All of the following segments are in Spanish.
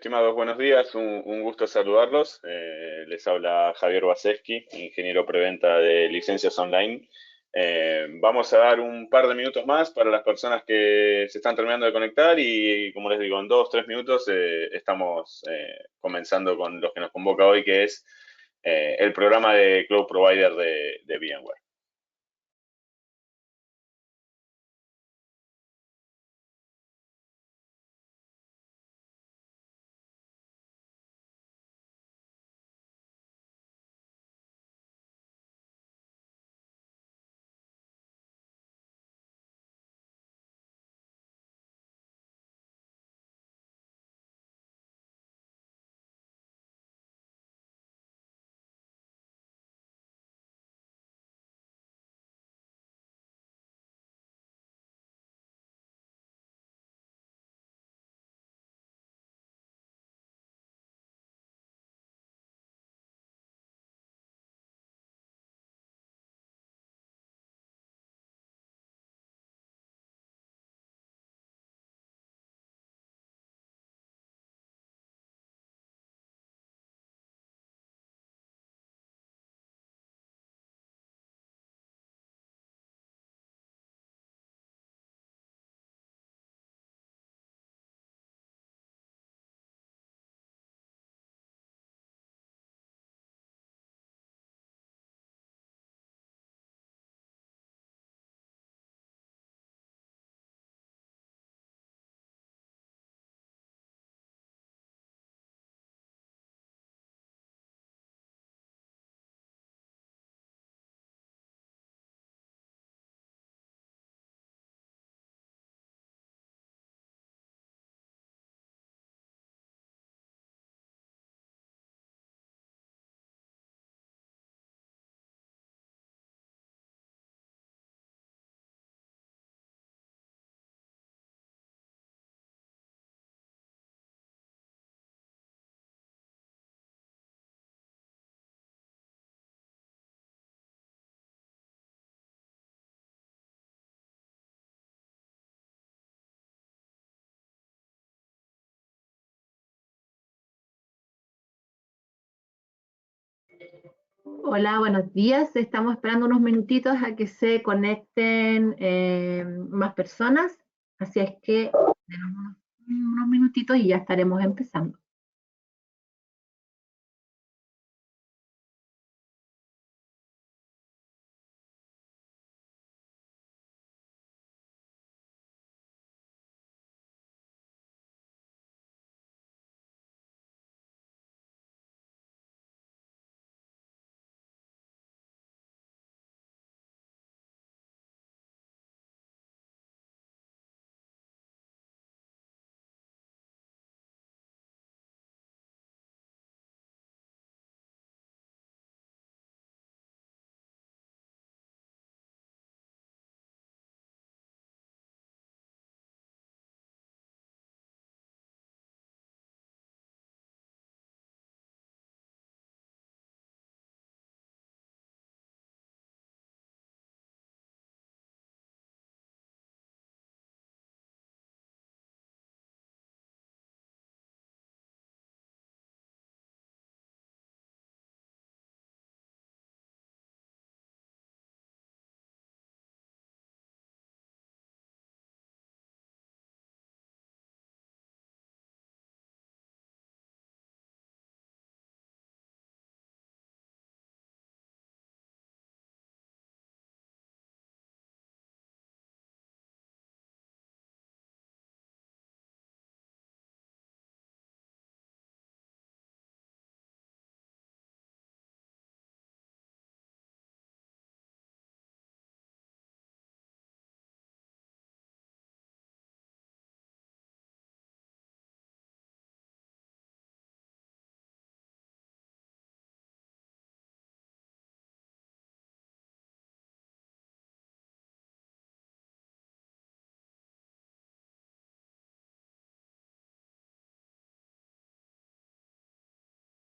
Estimados, buenos días, un gusto saludarlos. Les habla Javier Baseski, ingeniero preventa de licencias online. Vamos a dar un par de minutos más para las personas que se están terminando de conectar y, como les digo, en 2 o 3 minutos estamos comenzando con lo que nos convoca hoy, que es el programa de Cloud Provider de VMware. Hola, buenos días. Estamos esperando unos minutitos a que se conecten más personas. Así es que denos unos minutitos y ya estaremos empezando.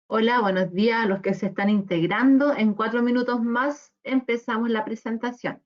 Hola, buenos días a los que se están integrando. En 4 minutos más empezamos la presentación.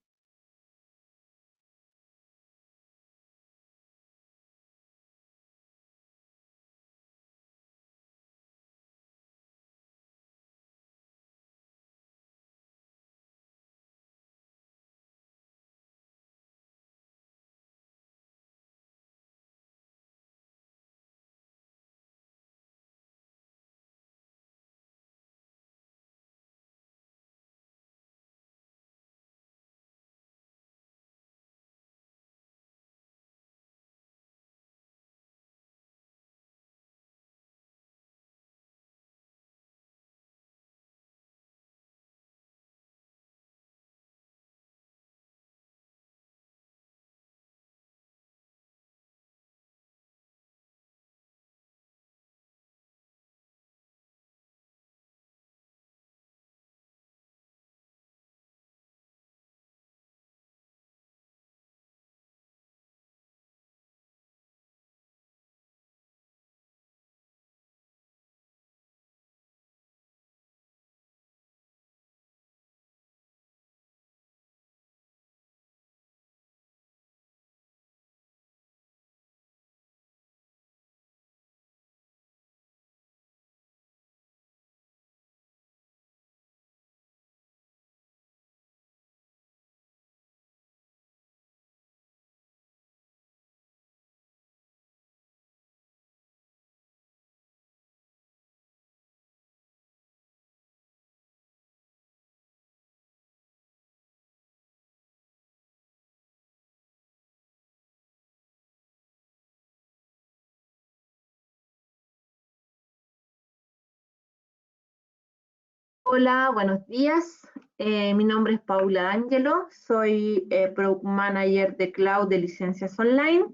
Hola, buenos días. Mi nombre es Paula Ángelo, soy Product Manager de Cloud de Licencias Online.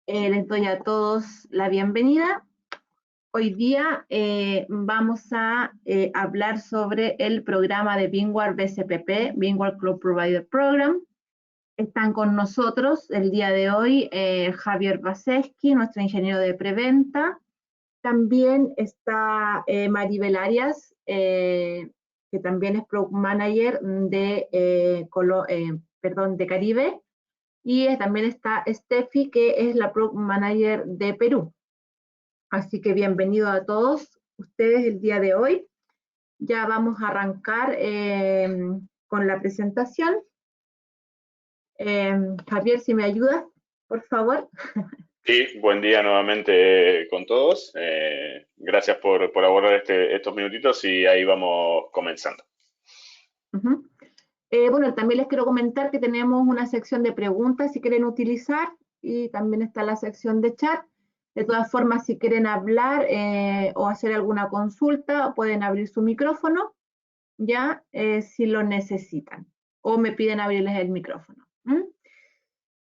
Les doy a todos la bienvenida. Hoy día vamos a hablar sobre el programa de Beamware BCPP, Beamware Cloud Provider Program. Están con nosotros el día de hoy Javier Baseski, nuestro ingeniero de preventa. También está Maribel Arias, que también es Product Manager de Caribe. Y también está Steffi, que es la Product Manager de Perú. Así que bienvenido a todos ustedes el día de hoy. Ya vamos a arrancar con la presentación. Javier, si me ayudas, por favor. Sí, buen día nuevamente con todos. Gracias por abordar estos minutitos y ahí vamos comenzando. Bueno, también les quiero comentar que tenemos una sección de preguntas si quieren utilizar y también está la sección de chat. De todas formas, si quieren hablar o hacer alguna consulta, pueden abrir su micrófono, ya, si lo necesitan, o me piden abrirles el micrófono.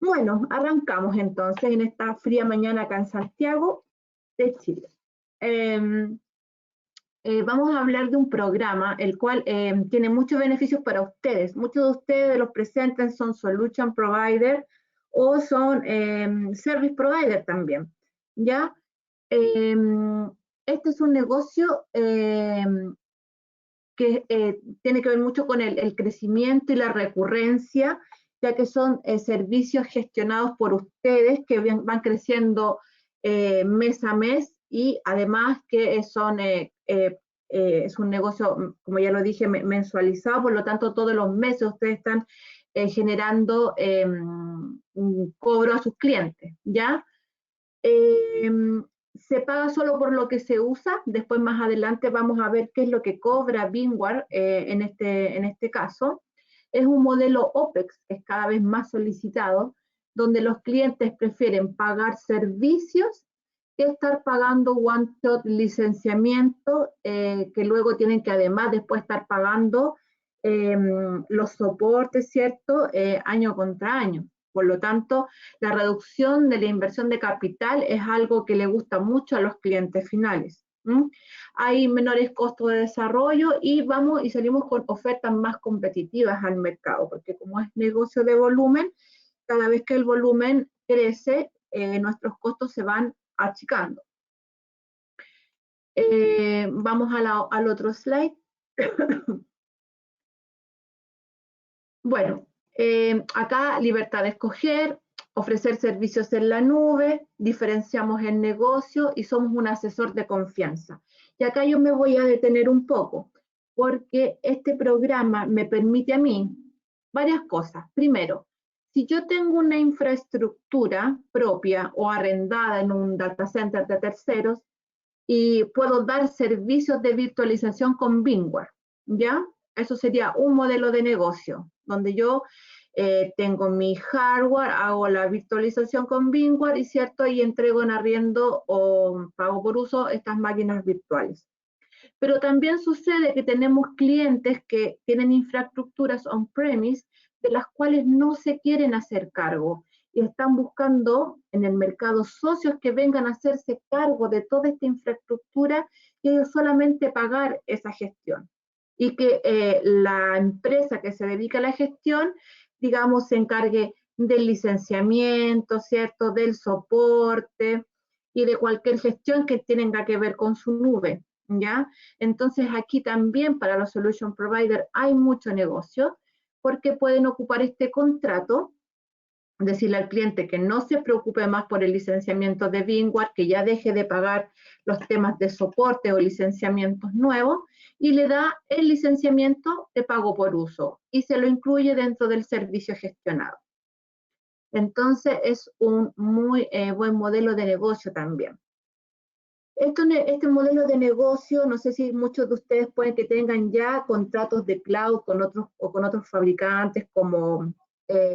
Bueno, arrancamos entonces en esta fría mañana acá en Santiago de Chile. Vamos a hablar de un programa el cual tiene muchos beneficios para ustedes. Muchos de ustedes de los presentes son Solution Provider o son Service Provider también, ¿ya? Este es un negocio que tiene que ver mucho con el crecimiento y la recurrencia, ya que son servicios gestionados por ustedes que van creciendo mes a mes y además que son, es un negocio, como ya lo dije, mensualizado, por lo tanto todos los meses ustedes están generando un cobro a sus clientes, ¿ya? Se paga solo por lo que se usa. Después más adelante vamos a ver qué es lo que cobra Beamware en este caso. Es un modelo OPEX, que es cada vez más solicitado, donde los clientes prefieren pagar servicios que estar pagando one-shot licenciamiento, que luego tienen que además después estar pagando los soportes, ¿cierto? Año contra año. Por lo tanto, la reducción de la inversión de capital es algo que le gusta mucho a los clientes finales. Hay menores costos de desarrollo y salimos con ofertas más competitivas al mercado, porque como es negocio de volumen, cada vez que el volumen crece, nuestros costos se van achicando. Vamos al otro slide. Bueno, acá libertad de escoger, ofrecer servicios en la nube, diferenciamos el negocio y somos un asesor de confianza. Y acá yo me voy a detener un poco, porque este programa me permite a mí varias cosas. Primero, si yo tengo una infraestructura propia o arrendada en un data center de terceros y puedo dar servicios de virtualización con Beamware, ¿ya? Eso sería un modelo de negocio, donde yo tengo mi hardware, hago la virtualización con Beamware y cierto, y entrego en arriendo o pago por uso estas máquinas virtuales. Pero también sucede que tenemos clientes que tienen infraestructuras on-premise de las cuales no se quieren hacer cargo y están buscando en el mercado socios que vengan a hacerse cargo de toda esta infraestructura y ellos solamente pagar esa gestión. Y que la empresa que se dedica a la gestión, digamos, se encargue del licenciamiento, ¿cierto? Del soporte y de cualquier gestión que tenga que ver con su nube, ¿ya? Entonces aquí también para los solution provider hay mucho negocio porque pueden ocupar este contrato, decirle al cliente que no se preocupe más por el licenciamiento de Beamware, que ya deje de pagar los temas de soporte o licenciamientos nuevos y le da el licenciamiento de pago por uso y se lo incluye dentro del servicio gestionado. Entonces es un muy buen modelo de negocio también. Este modelo de negocio, no sé si muchos de ustedes pueden que tengan ya contratos de cloud con otros fabricantes como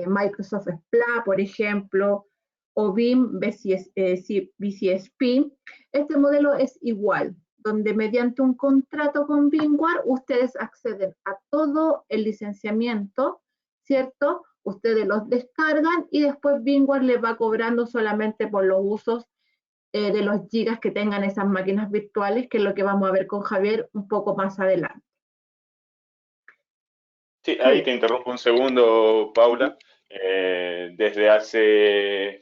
Microsoft SPLA, por ejemplo, o BIM BCSP. Este modelo es igual, donde mediante un contrato con VMware ustedes acceden a todo el licenciamiento, ¿cierto? Ustedes los descargan y después VMware les va cobrando solamente por los usos de los gigas que tengan esas máquinas virtuales, que es lo que vamos a ver con Javier un poco más adelante. Sí, ahí Javier. te interrumpo un segundo, Paula. Desde hace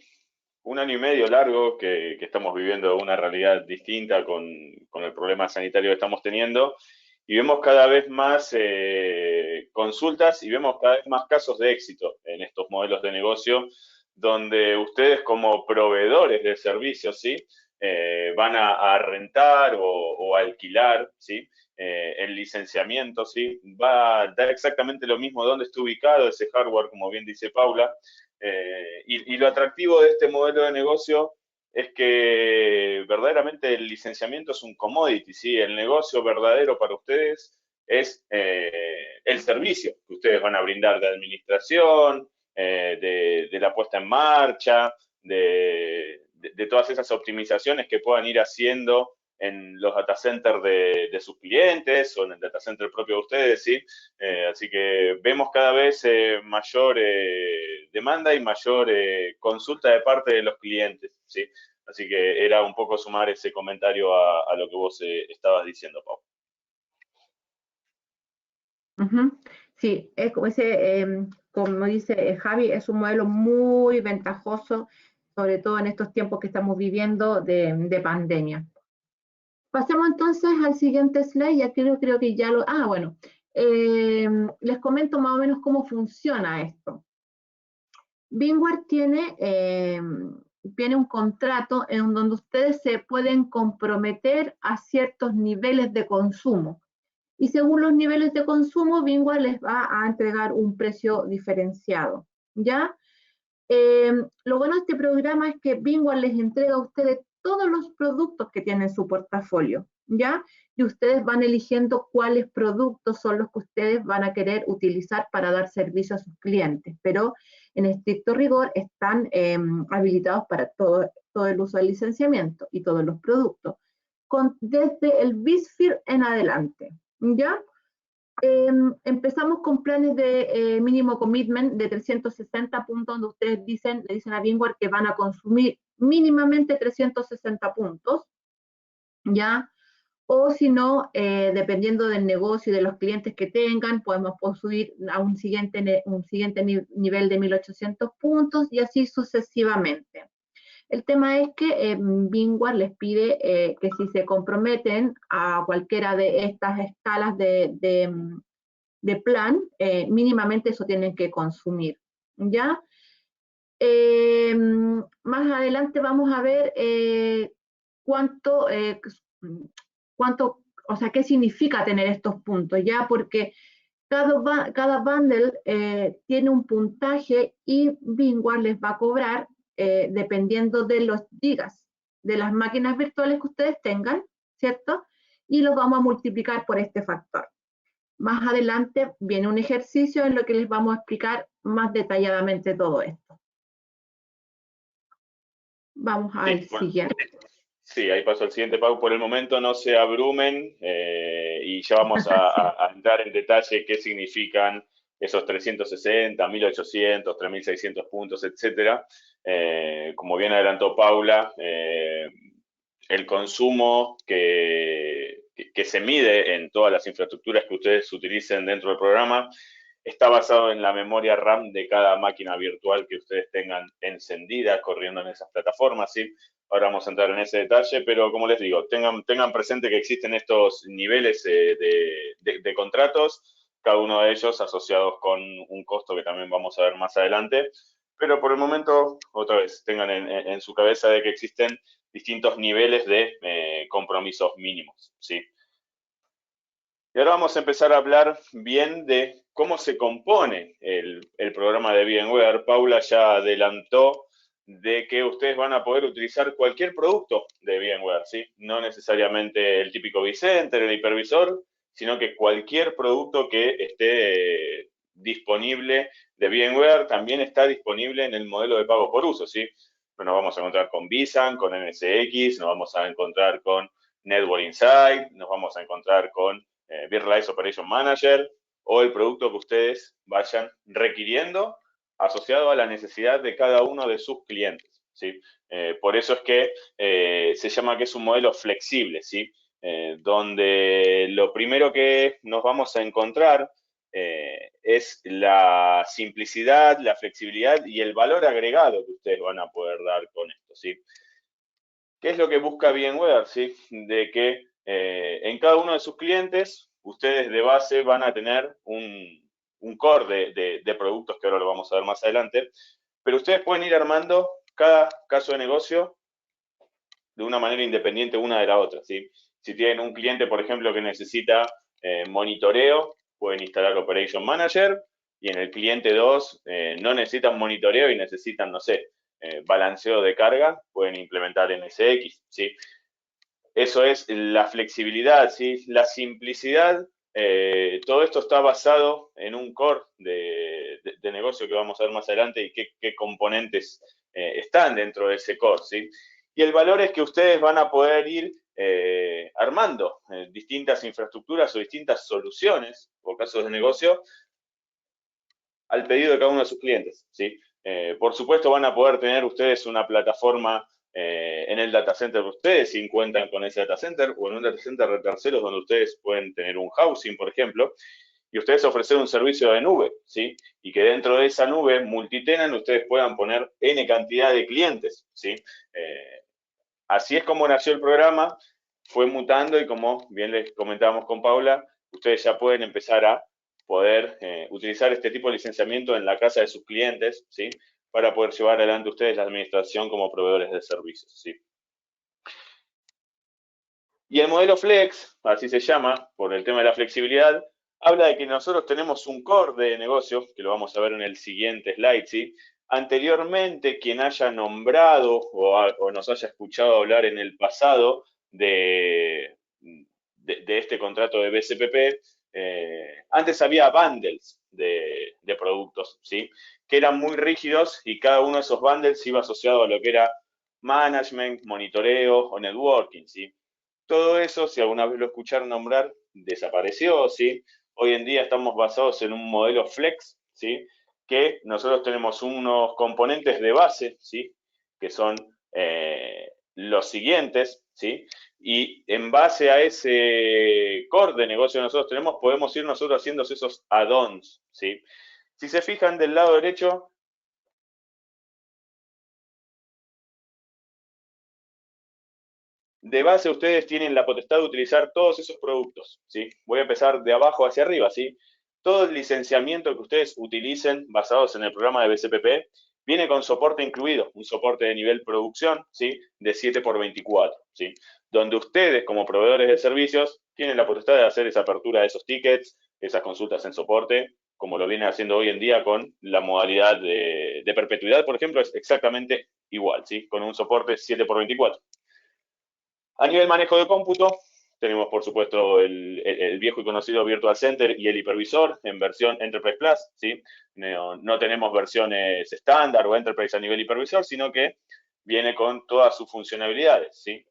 un año y medio largo que estamos viviendo una realidad distinta con el problema sanitario que estamos teniendo y vemos cada vez más consultas y vemos cada vez más casos de éxito en estos modelos de negocio donde ustedes como proveedores de servicios, ¿sí? Van a rentar o alquilar, ¿sí? El licenciamiento, ¿sí? Va a dar exactamente lo mismo dónde está ubicado ese hardware, como bien dice Paula, y lo atractivo de este modelo de negocio es que verdaderamente el licenciamiento es un commodity, ¿sí? El negocio verdadero para ustedes es el servicio que ustedes van a brindar de administración, de la puesta en marcha, de todas esas optimizaciones que puedan ir haciendo en los data centers de sus clientes o en el data center propio de ustedes, ¿sí? Así que vemos cada vez mayor demanda y mayor consulta de parte de los clientes, ¿sí? Así que era un poco sumar ese comentario a lo que vos estabas diciendo, Pau. Sí, es como dice Javi, es un modelo muy ventajoso, sobre todo en estos tiempos que estamos viviendo de pandemia. Pasemos entonces al siguiente slide, ya creo que ya lo... Ah, bueno, les comento más o menos cómo funciona esto. VMware tiene un contrato en donde ustedes se pueden comprometer a ciertos niveles de consumo. Y según los niveles de consumo, VMware les va a entregar un precio diferenciado, ¿ya? Lo bueno de este programa es que VMware les entrega a ustedes todos los productos que tienen en su portafolio, ¿ya? Y ustedes van eligiendo cuáles productos son los que ustedes van a querer utilizar para dar servicio a sus clientes, pero en estricto rigor están habilitados para todo el uso del licenciamiento y todos los productos, desde el vSphere en adelante, ¿ya? Empezamos con planes de mínimo commitment de 360 puntos, donde ustedes le dicen a VMware que van a consumir mínimamente 360 puntos, ¿ya? O si no, dependiendo del negocio y de los clientes que tengan, podemos subir a un siguiente nivel de 1800 puntos y así sucesivamente. El tema es que VMware les pide que si se comprometen a cualquiera de estas escalas de plan, mínimamente eso tienen que consumir, ¿ya? Más adelante vamos a ver cuánto, o sea, qué significa tener estos puntos, ¿ya? Porque cada bundle tiene un puntaje y VMware les va a cobrar dependiendo de los gigas de las máquinas virtuales que ustedes tengan, ¿cierto? Y los vamos a multiplicar por este factor. Más adelante viene un ejercicio en lo que les vamos a explicar más detalladamente todo esto. Vamos al Sí, bueno, siguiente. sí, ahí pasó el siguiente, Pau. Por el momento no se abrumen y ya vamos a entrar en detalle qué significan esos 360, 1800, 3600 puntos, etcétera. Como bien adelantó Paula, el consumo que se mide en todas las infraestructuras que ustedes utilicen dentro del programa está basado en la memoria RAM de cada máquina virtual que ustedes tengan encendida corriendo en esas plataformas, ¿sí? Ahora vamos a entrar en ese detalle, pero como les digo, tengan presente que existen estos niveles de contratos, cada uno de ellos asociados con un costo que también vamos a ver más adelante, pero por el momento, otra vez, tengan en su cabeza de que existen distintos niveles de compromisos mínimos, ¿sí? Y ahora vamos a empezar a hablar bien de cómo se compone el programa de VMware. Paula ya adelantó de que ustedes van a poder utilizar cualquier producto de VMware, ¿sí? No necesariamente el típico vCenter, el hipervisor, sino que cualquier producto que esté disponible de VMware también está disponible en el modelo de pago por uso, ¿sí? Nos vamos a encontrar con vSAN, con NSX, nos vamos a encontrar con Network Insight, nos vamos a encontrar con Virtualized Operation Manager o el producto que ustedes vayan requiriendo asociado a la necesidad de cada uno de sus clientes, ¿sí? Por eso es que se llama que es un modelo flexible, ¿sí? Donde lo primero que nos vamos a encontrar es la simplicidad, la flexibilidad y el valor agregado que ustedes van a poder dar con esto, ¿sí? ¿Qué es lo que busca VMware? ¿Sí? De que en cada uno de sus clientes, ustedes de base van a tener un core de productos, que ahora lo vamos a ver más adelante, pero ustedes pueden ir armando cada caso de negocio de una manera independiente una de la otra, ¿sí? Si tienen un cliente, por ejemplo, que necesita monitoreo, pueden instalar Operation Manager, y en el cliente 2 no necesitan monitoreo y necesitan, no sé, balanceo de carga, pueden implementar NSX, ¿sí? Eso es la flexibilidad, ¿sí? La simplicidad. Todo esto está basado en un core de negocio que vamos a ver más adelante y qué componentes están dentro de ese core, ¿sí? Y el valor es que ustedes van a poder ir armando distintas infraestructuras o distintas soluciones o casos de negocio al pedido de cada uno de sus clientes, ¿sí? Por supuesto van a poder tener ustedes una plataforma en el data center de ustedes, si cuentan con ese data center, o en un data center de terceros donde ustedes pueden tener un housing, por ejemplo, y ustedes ofrecer un servicio de nube, ¿sí? Y que dentro de esa nube multitenant ustedes puedan poner N cantidad de clientes, ¿sí? Así es como nació el programa, fue mutando y como bien les comentábamos con Paula, ustedes ya pueden empezar a poder utilizar este tipo de licenciamiento en la casa de sus clientes, ¿sí? Para poder llevar adelante ustedes la administración como proveedores de servicios, ¿sí? Y el modelo Flex, así se llama, por el tema de la flexibilidad, habla de que nosotros tenemos un core de negocio, que lo vamos a ver en el siguiente slide, ¿sí? Anteriormente, quien haya nombrado o nos haya escuchado hablar en el pasado de este contrato de BCPP, antes había bundles de productos, ¿sí? Que eran muy rígidos y cada uno de esos bundles iba asociado a lo que era management, monitoreo o networking, ¿sí? Todo eso, si alguna vez lo escucharon nombrar, desapareció, ¿sí? Hoy en día estamos basados en un modelo flex, ¿sí? Que nosotros tenemos unos componentes de base, ¿sí? Que son los siguientes, ¿sí? Y en base a ese core de negocio que nosotros tenemos, podemos ir nosotros haciendo esos add-ons, ¿sí? Si se fijan del lado derecho, de base ustedes tienen la potestad de utilizar todos esos productos, ¿sí? Voy a empezar de abajo hacia arriba, ¿sí? Todo el licenciamiento que ustedes utilicen basados en el programa de BCPP viene con soporte incluido, un soporte de nivel producción, ¿sí? De 7x24, ¿sí? Donde ustedes como proveedores de servicios tienen la potestad de hacer esa apertura de esos tickets, esas consultas en soporte, como lo vienen haciendo hoy en día con la modalidad de perpetuidad, por ejemplo, es exactamente igual, ¿sí? Con un soporte 7x24. A nivel manejo de cómputo, tenemos por supuesto el viejo y conocido Virtual Center y el hipervisor en versión Enterprise Plus, ¿sí? No tenemos versiones estándar o Enterprise a nivel hipervisor, sino que viene con todas sus funcionalidades, ¿sí?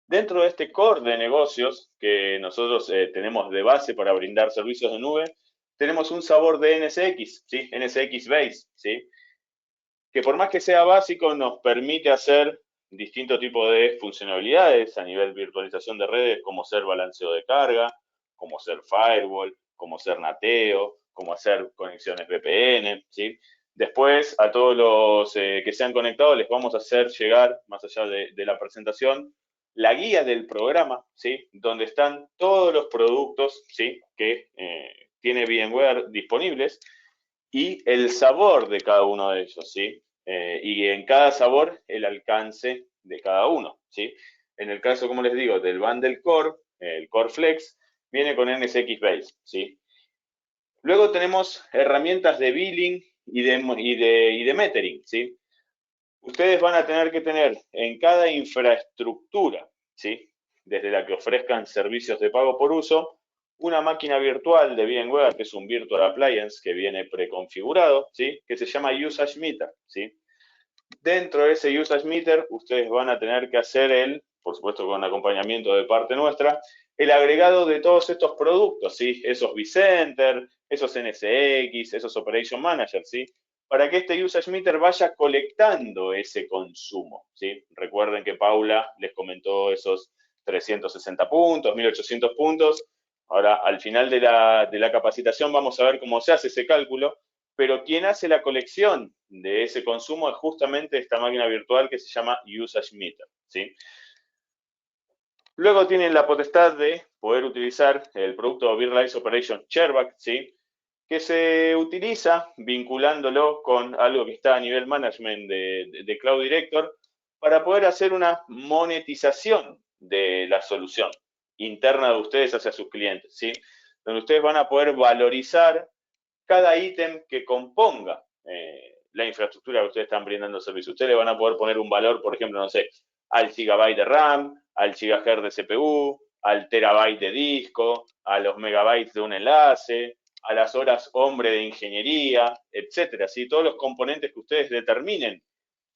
Dentro de este core de negocios que nosotros tenemos de base para brindar servicios de nube, tenemos un sabor de NSX, ¿sí? NSX Base, ¿sí? Que por más que sea básico, nos permite hacer distintos tipos de funcionalidades a nivel virtualización de redes, como ser balanceo de carga, como ser firewall, como ser nateo, como hacer conexiones VPN, ¿sí? Después, a todos los que se han conectado, les vamos a hacer llegar, más allá de la presentación, la guía del programa, ¿sí? Donde están todos los productos, ¿sí? Que tiene VMware disponibles y el sabor de cada uno de ellos, ¿sí? Y en cada sabor el alcance de cada uno, ¿sí? En el caso, como les digo, del Bundle Core, el Core Flex, viene con NSX Base, ¿sí? Luego tenemos herramientas de billing y de metering, ¿sí? Ustedes van a tener que tener en cada infraestructura, ¿sí? Desde la que ofrezcan servicios de pago por uso, una máquina virtual de VMware, que es un Virtual Appliance que viene preconfigurado, ¿sí? Que se llama Usage Meter, ¿sí? Dentro de ese Usage Meter, ustedes van a tener que hacer el por supuesto con acompañamiento de parte nuestra, el agregado de todos estos productos, ¿sí? Esos vCenter, esos NSX, esos Operation Manager, ¿sí? Para que este Usage Meter vaya colectando ese consumo, ¿sí? Recuerden que Paula les comentó esos 360 puntos, 1800 puntos. Ahora, al final de la capacitación vamos a ver cómo se hace ese cálculo, pero quien hace la colección de ese consumo es justamente esta máquina virtual que se llama Usage Meter, ¿sí? Luego tienen la potestad de poder utilizar el producto Virtualized Operation Shareback, ¿sí? Que se utiliza vinculándolo con algo que está a nivel management de Cloud Director para poder hacer una monetización de la solución interna de ustedes hacia sus clientes, ¿sí? Donde ustedes van a poder valorizar cada ítem que componga la infraestructura que ustedes están brindando servicio. Ustedes le van a poder poner un valor, por ejemplo, no sé, al gigabyte de RAM, al gigahertz de CPU, al terabyte de disco, a los megabytes de un enlace, a las horas hombre de ingeniería, etcétera. ¿Sí? Todos los componentes que ustedes determinen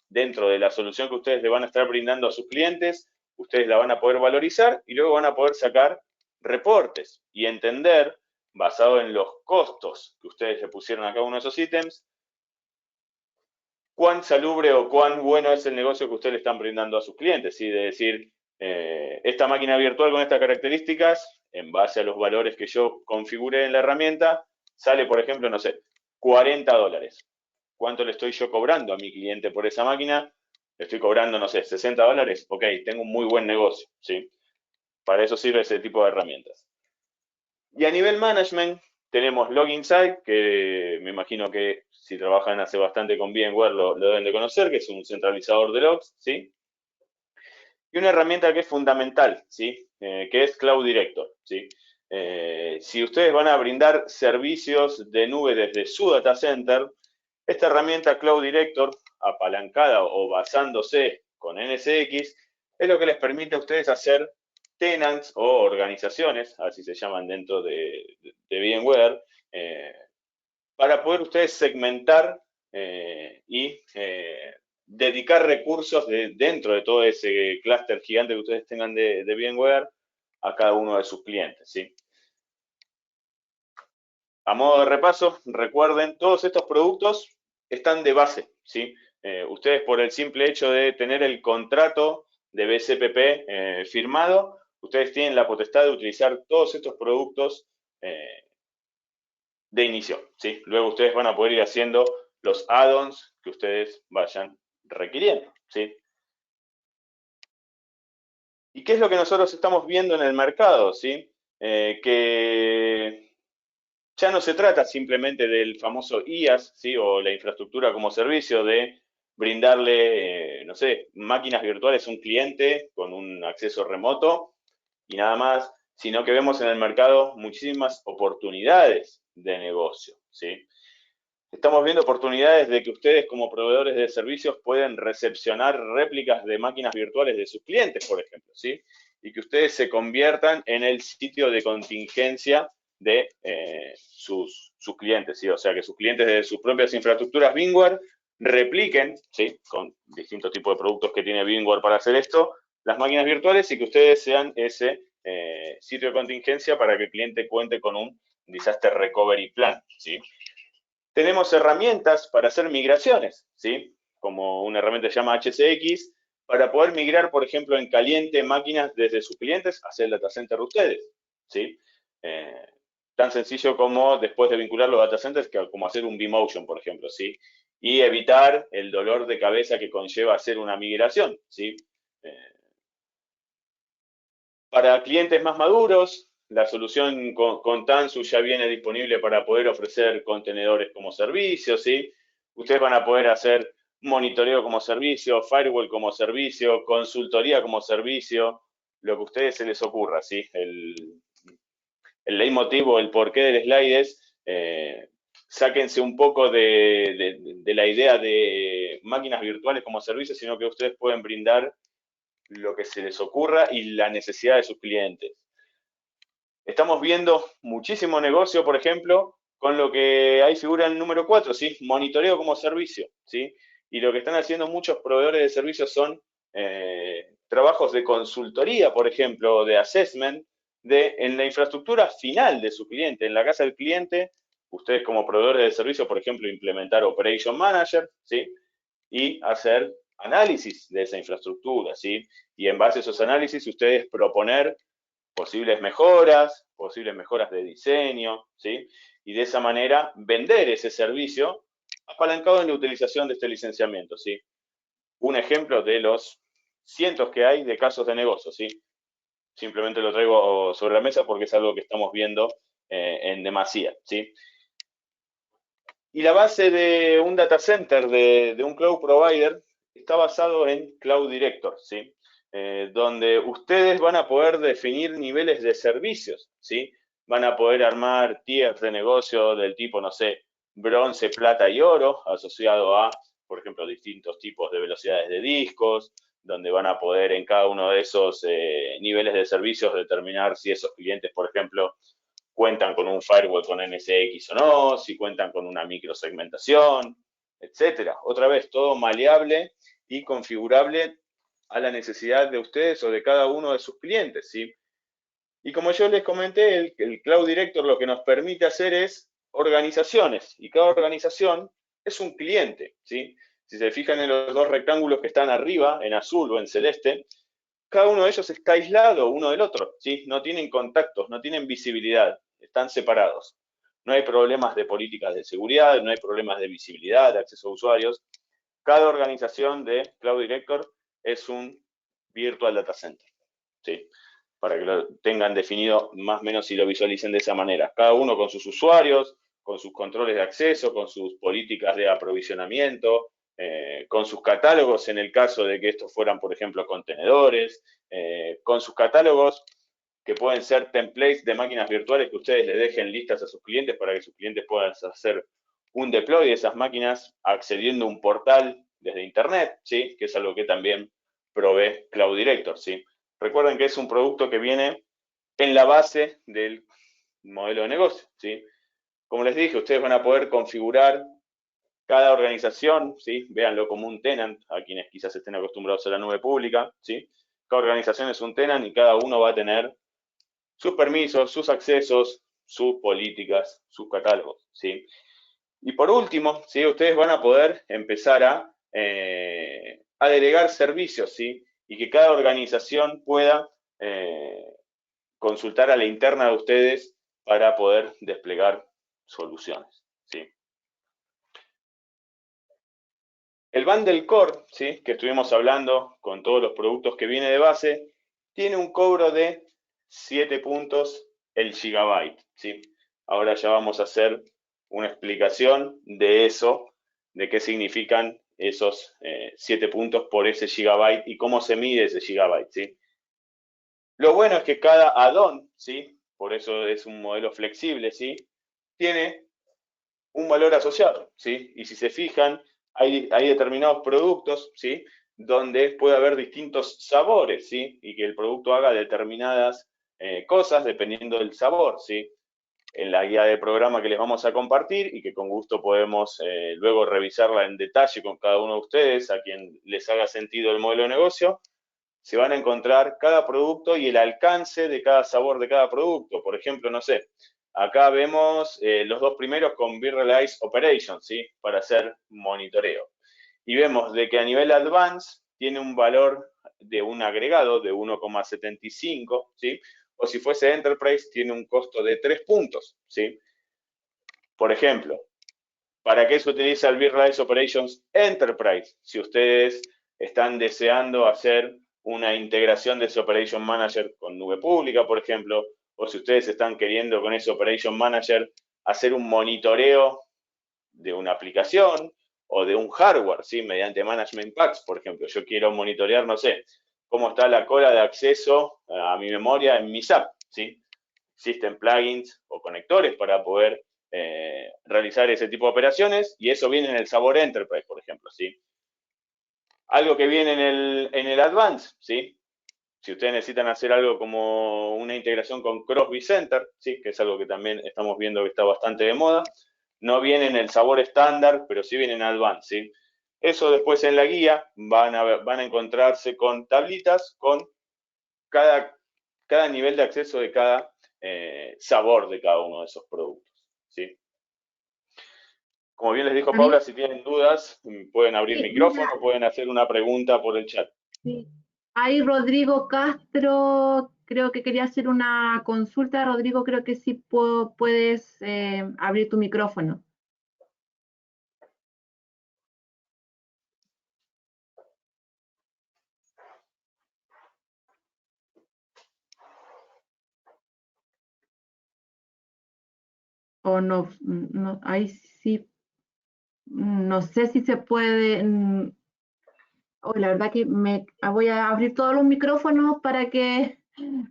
dentro de la solución que ustedes le van a estar brindando a sus clientes, ustedes la van a poder valorizar y luego van a poder sacar reportes y entender, basado en los costos que ustedes le pusieron a cada uno de esos ítems, cuán salubre o cuán bueno es el negocio que ustedes le están brindando a sus clientes, ¿sí? De decir, esta máquina virtual con estas características, en base a los valores que yo configuré en la herramienta, sale, por ejemplo, no sé, $40. ¿Cuánto le estoy yo cobrando a mi cliente por esa máquina? Le estoy cobrando, no sé, $60. Ok, tengo un muy buen negocio, ¿sí? Para eso sirve ese tipo de herramientas. Y a nivel management, tenemos LogInsight, que me imagino que si trabajan hace bastante con VMware lo deben de conocer, que es un centralizador de logs, ¿sí? Y una herramienta que es fundamental, ¿sí? Que es Cloud Director, ¿sí? Si ustedes van a brindar servicios de nube desde su data center, esta herramienta Cloud Director, apalancada o basándose con NSX, es lo que les permite a ustedes hacer tenants o organizaciones, así se llaman dentro de VMware, para poder ustedes segmentar y dedicar recursos dentro de todo ese clúster gigante que ustedes tengan de VMware a cada uno de sus clientes, ¿sí? A modo de repaso, recuerden, todos estos productos están de base, ¿sí? Ustedes por el simple hecho de tener el contrato de BCPP firmado, ustedes tienen la potestad de utilizar todos estos productos de inicio, ¿sí? Luego ustedes van a poder ir haciendo los add-ons que ustedes vayan requiriendo, ¿sí? ¿Y qué es lo que nosotros estamos viendo en el mercado, ¿sí? Que ya no se trata simplemente del famoso IaaS, ¿sí? O la infraestructura como servicio de brindarle, no sé, máquinas virtuales a un cliente con un acceso remoto y nada más, sino que vemos en el mercado muchísimas oportunidades de negocio, ¿sí? Estamos viendo oportunidades de que ustedes como proveedores de servicios pueden recepcionar réplicas de máquinas virtuales de sus clientes, por ejemplo, ¿sí? Y que ustedes se conviertan en el sitio de contingencia de sus clientes, ¿sí? O sea, que sus clientes de sus propias infraestructuras VMware repliquen, ¿sí? Con distintos tipos de productos que tiene VMware para hacer esto, las máquinas virtuales y que ustedes sean ese sitio de contingencia para que el cliente cuente con un Disaster Recovery Plan, ¿sí? Tenemos herramientas para hacer migraciones, ¿sí? Como una herramienta que se llama HCX, para poder migrar, por ejemplo, en caliente máquinas desde sus clientes hacia el data center de ustedes, ¿sí? Tan sencillo como después de vincular los data centers, como hacer un vMotion, por ejemplo, ¿sí? Y evitar el dolor de cabeza que conlleva hacer una migración, ¿sí? Para clientes más maduros, la solución con Tanzu ya viene disponible para poder ofrecer contenedores como servicio, ¿sí? Ustedes van a poder hacer monitoreo como servicio, firewall como servicio, consultoría como servicio, lo que a ustedes se les ocurra, ¿sí? El leitmotiv o el porqué del slide es sáquense un poco de la idea de máquinas virtuales como servicio, sino que ustedes pueden brindar lo que se les ocurra y la necesidad de sus clientes. Estamos viendo muchísimo negocio, por ejemplo, con lo que ahí figura el número 4, ¿sí? Monitoreo como servicio, ¿sí? Y lo que están haciendo muchos proveedores de servicios son trabajos de consultoría, por ejemplo, de assessment, en la infraestructura final de su cliente, en la casa del cliente, ustedes como proveedores de servicio, por ejemplo, implementar Operation Manager, ¿sí? Y hacer análisis de esa infraestructura, ¿sí? Y en base a esos análisis, ustedes proponer posibles mejoras de diseño, ¿sí? Y de esa manera vender ese servicio apalancado en la utilización de este licenciamiento, ¿sí? Un ejemplo de los cientos que hay de casos de negocio, ¿sí? Simplemente lo traigo sobre la mesa porque es algo que estamos viendo en demasía, ¿sí? Y la base de un data center, de un cloud provider, está basado en Cloud Director, ¿sí? Donde ustedes van a poder definir niveles de servicios, ¿sí? Van a poder armar tiers de negocio del tipo, no sé, bronce, plata y oro, asociado a, por ejemplo, distintos tipos de velocidades de discos, donde van a poder en cada uno de esos niveles de servicios determinar si esos clientes, por ejemplo, cuentan con un firewall con NSX o no, si cuentan con una microsegmentación, etcétera. Otra vez, todo maleable y configurable a la necesidad de ustedes o de cada uno de sus clientes, ¿sí? Y como yo les comenté, el Cloud Director lo que nos permite hacer es organizaciones, y cada organización es un cliente, ¿sí? Si se fijan en los dos rectángulos que están arriba, en azul o en celeste, cada uno de ellos está aislado uno del otro, ¿sí? No tienen contactos, no tienen visibilidad, están separados. No hay problemas de políticas de seguridad, no hay problemas de visibilidad, de acceso a usuarios. Cada organización de Cloud Director es un Virtual Data Center, ¿sí? Para que lo tengan definido más o menos y lo visualicen de esa manera. Cada uno con sus usuarios, con sus controles de acceso, con sus políticas de aprovisionamiento, con sus catálogos en el caso de que estos fueran, por ejemplo, contenedores, con sus catálogos que pueden ser templates de máquinas virtuales que ustedes le dejen listas a sus clientes para que sus clientes puedan hacer un deploy de esas máquinas accediendo a un portal desde internet, ¿sí? Que es algo que también provee Cloud Director, ¿sí? Recuerden que es un producto que viene en la base del modelo de negocio, ¿sí? Como les dije, ustedes van a poder configurar cada organización, ¿sí? Véanlo como un tenant, a quienes quizás estén acostumbrados a la nube pública, ¿sí? Cada organización es un tenant y cada uno va a tener sus permisos, sus accesos, sus políticas, sus catálogos, ¿sí? Y por último, ¿sí? Ustedes van a poder empezar a delegar servicios, ¿sí? Y que cada organización pueda consultar a la interna de ustedes para poder desplegar soluciones, ¿sí? El bundle core, ¿sí? Que estuvimos hablando con todos los productos que viene de base, tiene un cobro de 7 puntos el gigabyte, ¿sí? Ahora ya vamos a hacer una explicación de eso, de qué significan esos 7 puntos por ese gigabyte y cómo se mide ese gigabyte, ¿sí? Lo bueno es que cada add-on, ¿sí? Por eso es un modelo flexible, ¿sí? Tiene un valor asociado, ¿sí? Y si se fijan, hay determinados productos, ¿sí? Donde puede haber distintos sabores, ¿sí? Y que el producto haga determinadas cosas dependiendo del sabor, ¿sí? En la guía de programa que les vamos a compartir y que con gusto podemos luego revisarla en detalle con cada uno de ustedes, a quien les haga sentido el modelo de negocio, se van a encontrar cada producto y el alcance de cada sabor de cada producto. Por ejemplo, no sé, acá vemos los dos primeros con Virtualized Operations, ¿sí? Para hacer monitoreo. Y vemos de que a nivel Advanced tiene un valor de un agregado de 1,75, ¿sí? O si fuese Enterprise tiene un costo de 3 puntos, ¿sí? Por ejemplo, ¿para qué se utiliza el Virtualized Operations Enterprise? Si ustedes están deseando hacer una integración de ese Operation Manager con nube pública, por ejemplo, o si ustedes están queriendo con ese Operation Manager hacer un monitoreo de una aplicación o de un hardware, ¿sí? Mediante Management Packs, por ejemplo. Yo quiero monitorear, no sé, cómo está la cola de acceso a mi memoria en mi SAP, ¿sí? Existen plugins o conectores para poder realizar ese tipo de operaciones y eso viene en el sabor Enterprise, por ejemplo, ¿sí? Algo que viene en el Advanced, ¿sí? Si ustedes necesitan hacer algo como una integración con Cross vCenter, ¿sí? Que es algo que también estamos viendo que está bastante de moda, no viene en el sabor estándar, pero sí viene en Advanced, ¿sí? Eso después en la guía van a encontrarse con tablitas con cada nivel de acceso de cada sabor de cada uno de esos productos, ¿sí? Como bien les dijo Javier, Paula, si tienen dudas, pueden abrir sí, mira, micrófono, pueden hacer una pregunta por el chat. sí. Ahí Rodrigo Castro, creo que quería hacer una consulta. Rodrigo, creo que sí puedes abrir tu micrófono. O no, no, ahí sí, no sé si se puede. La verdad que voy a abrir todos los micrófonos para que,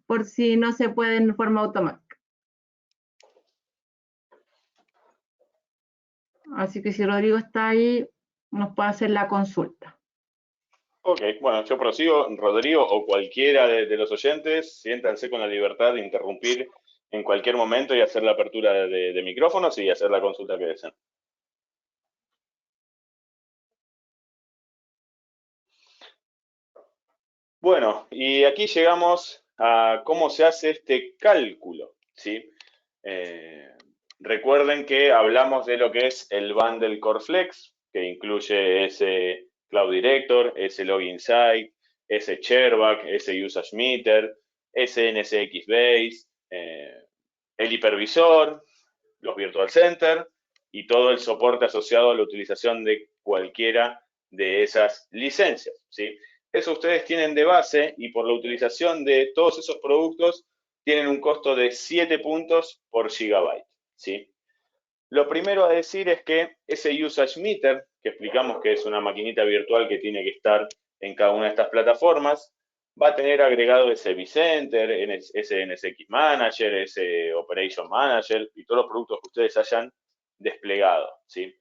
por si no se puede en forma automática. Así que si Rodrigo está ahí, nos puede hacer la consulta. Ok, bueno, yo prosigo. Rodrigo o cualquiera de los oyentes, siéntanse con la libertad de interrumpir en cualquier momento y hacer la apertura de micrófonos y hacer la consulta que deseen. Bueno, y aquí llegamos a cómo se hace este cálculo, ¿sí? Eh, Recuerden que hablamos de lo que es el bundle Core Flex, que incluye ese Cloud Director, ese Login Site, ese Chairback, ese Usage Meter, ese NSX Base, el hipervisor, los Virtual Center y todo el soporte asociado a la utilización de cualquiera de esas licencias, ¿sí? Eso ustedes tienen de base y por la utilización de todos esos productos tienen un costo de 7 puntos por gigabyte, ¿sí? Lo primero a decir es que ese Usage Meter, que explicamos que es una maquinita virtual que tiene que estar en cada una de estas plataformas, va a tener agregado ese vCenter, ese NSX Manager, ese Operation Manager y todos los productos que ustedes hayan desplegado, ¿sí?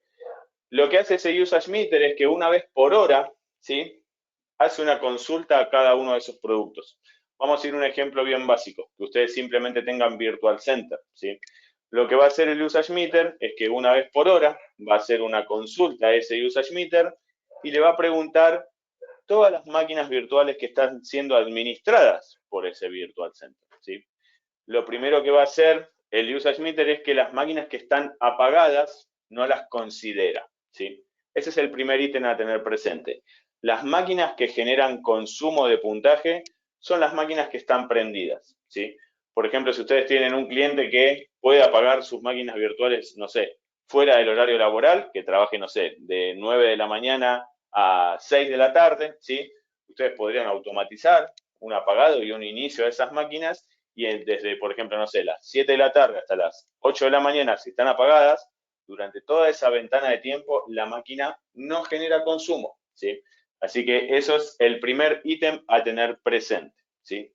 Lo que hace ese Usage Meter es que una vez por hora, ¿sí?, hace una consulta a cada uno de esos productos. Vamos a ir a un ejemplo bien básico, que ustedes simplemente tengan Virtual Center, ¿sí? Lo que va a hacer el Usage Meter es que una vez por hora va a hacer una consulta a ese Usage Meter y le va a preguntar todas las máquinas virtuales que están siendo administradas por ese Virtual Center, ¿sí? Lo primero que va a hacer el Usage Meter es que las máquinas que están apagadas no las considera, ¿sí? Ese es el primer ítem a tener presente. Las máquinas que generan consumo de puntaje son las máquinas que están prendidas, ¿sí? Por ejemplo, si ustedes tienen un cliente que puede apagar sus máquinas virtuales, no sé, fuera del horario laboral, que trabaje, no sé, de 9 de la mañana a 6 de la tarde, ¿sí? Ustedes podrían automatizar un apagado y un inicio de esas máquinas y desde, por ejemplo, no sé, las 7 de la tarde hasta las 8 de la mañana, si están apagadas, durante toda esa ventana de tiempo, la máquina no genera consumo, ¿sí? Así que eso es el primer ítem a tener presente, ¿sí?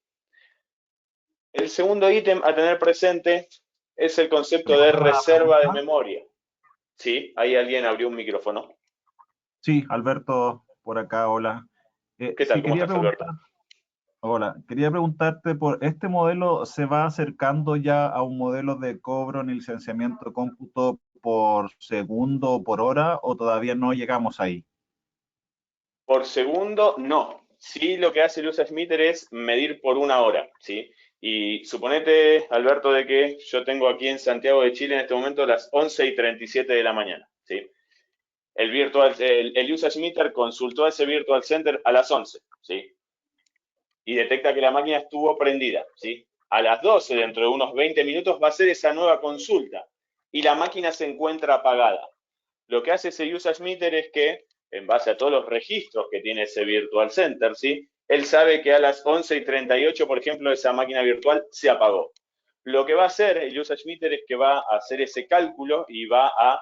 El segundo ítem a tener presente es el concepto de ¿Alguna reserva de pregunta? memoria, ¿sí? Ahí alguien abrió un micrófono. Sí, Alberto, por acá, hola. ¿Qué tal? Sí, ¿Cómo estás, Alberto? quería preguntarte por este modelo, ¿se va acercando ya a un modelo de cobro en el licenciamiento de cómputo por segundo o por hora o todavía no llegamos ahí? Por segundo, no. Sí, lo que hace el Usage Meter es medir por una hora, ¿sí? Y suponete, Alberto, de que yo tengo aquí en Santiago de Chile en este momento las 11:37 de la mañana, ¿sí? El Usage Meter consultó a ese Virtual Center a las 11, ¿sí? Y detecta que la máquina estuvo prendida, ¿sí? A las 12, dentro de unos 20 minutos, va a hacer esa nueva consulta y la máquina se encuentra apagada. Lo que hace ese Usage Meter es que, en base a todos los registros que tiene ese Virtual Center, ¿sí?, él sabe que a las 11:38, por ejemplo, esa máquina virtual se apagó. Lo que va a hacer el Usage Meter es que va a hacer ese cálculo y va a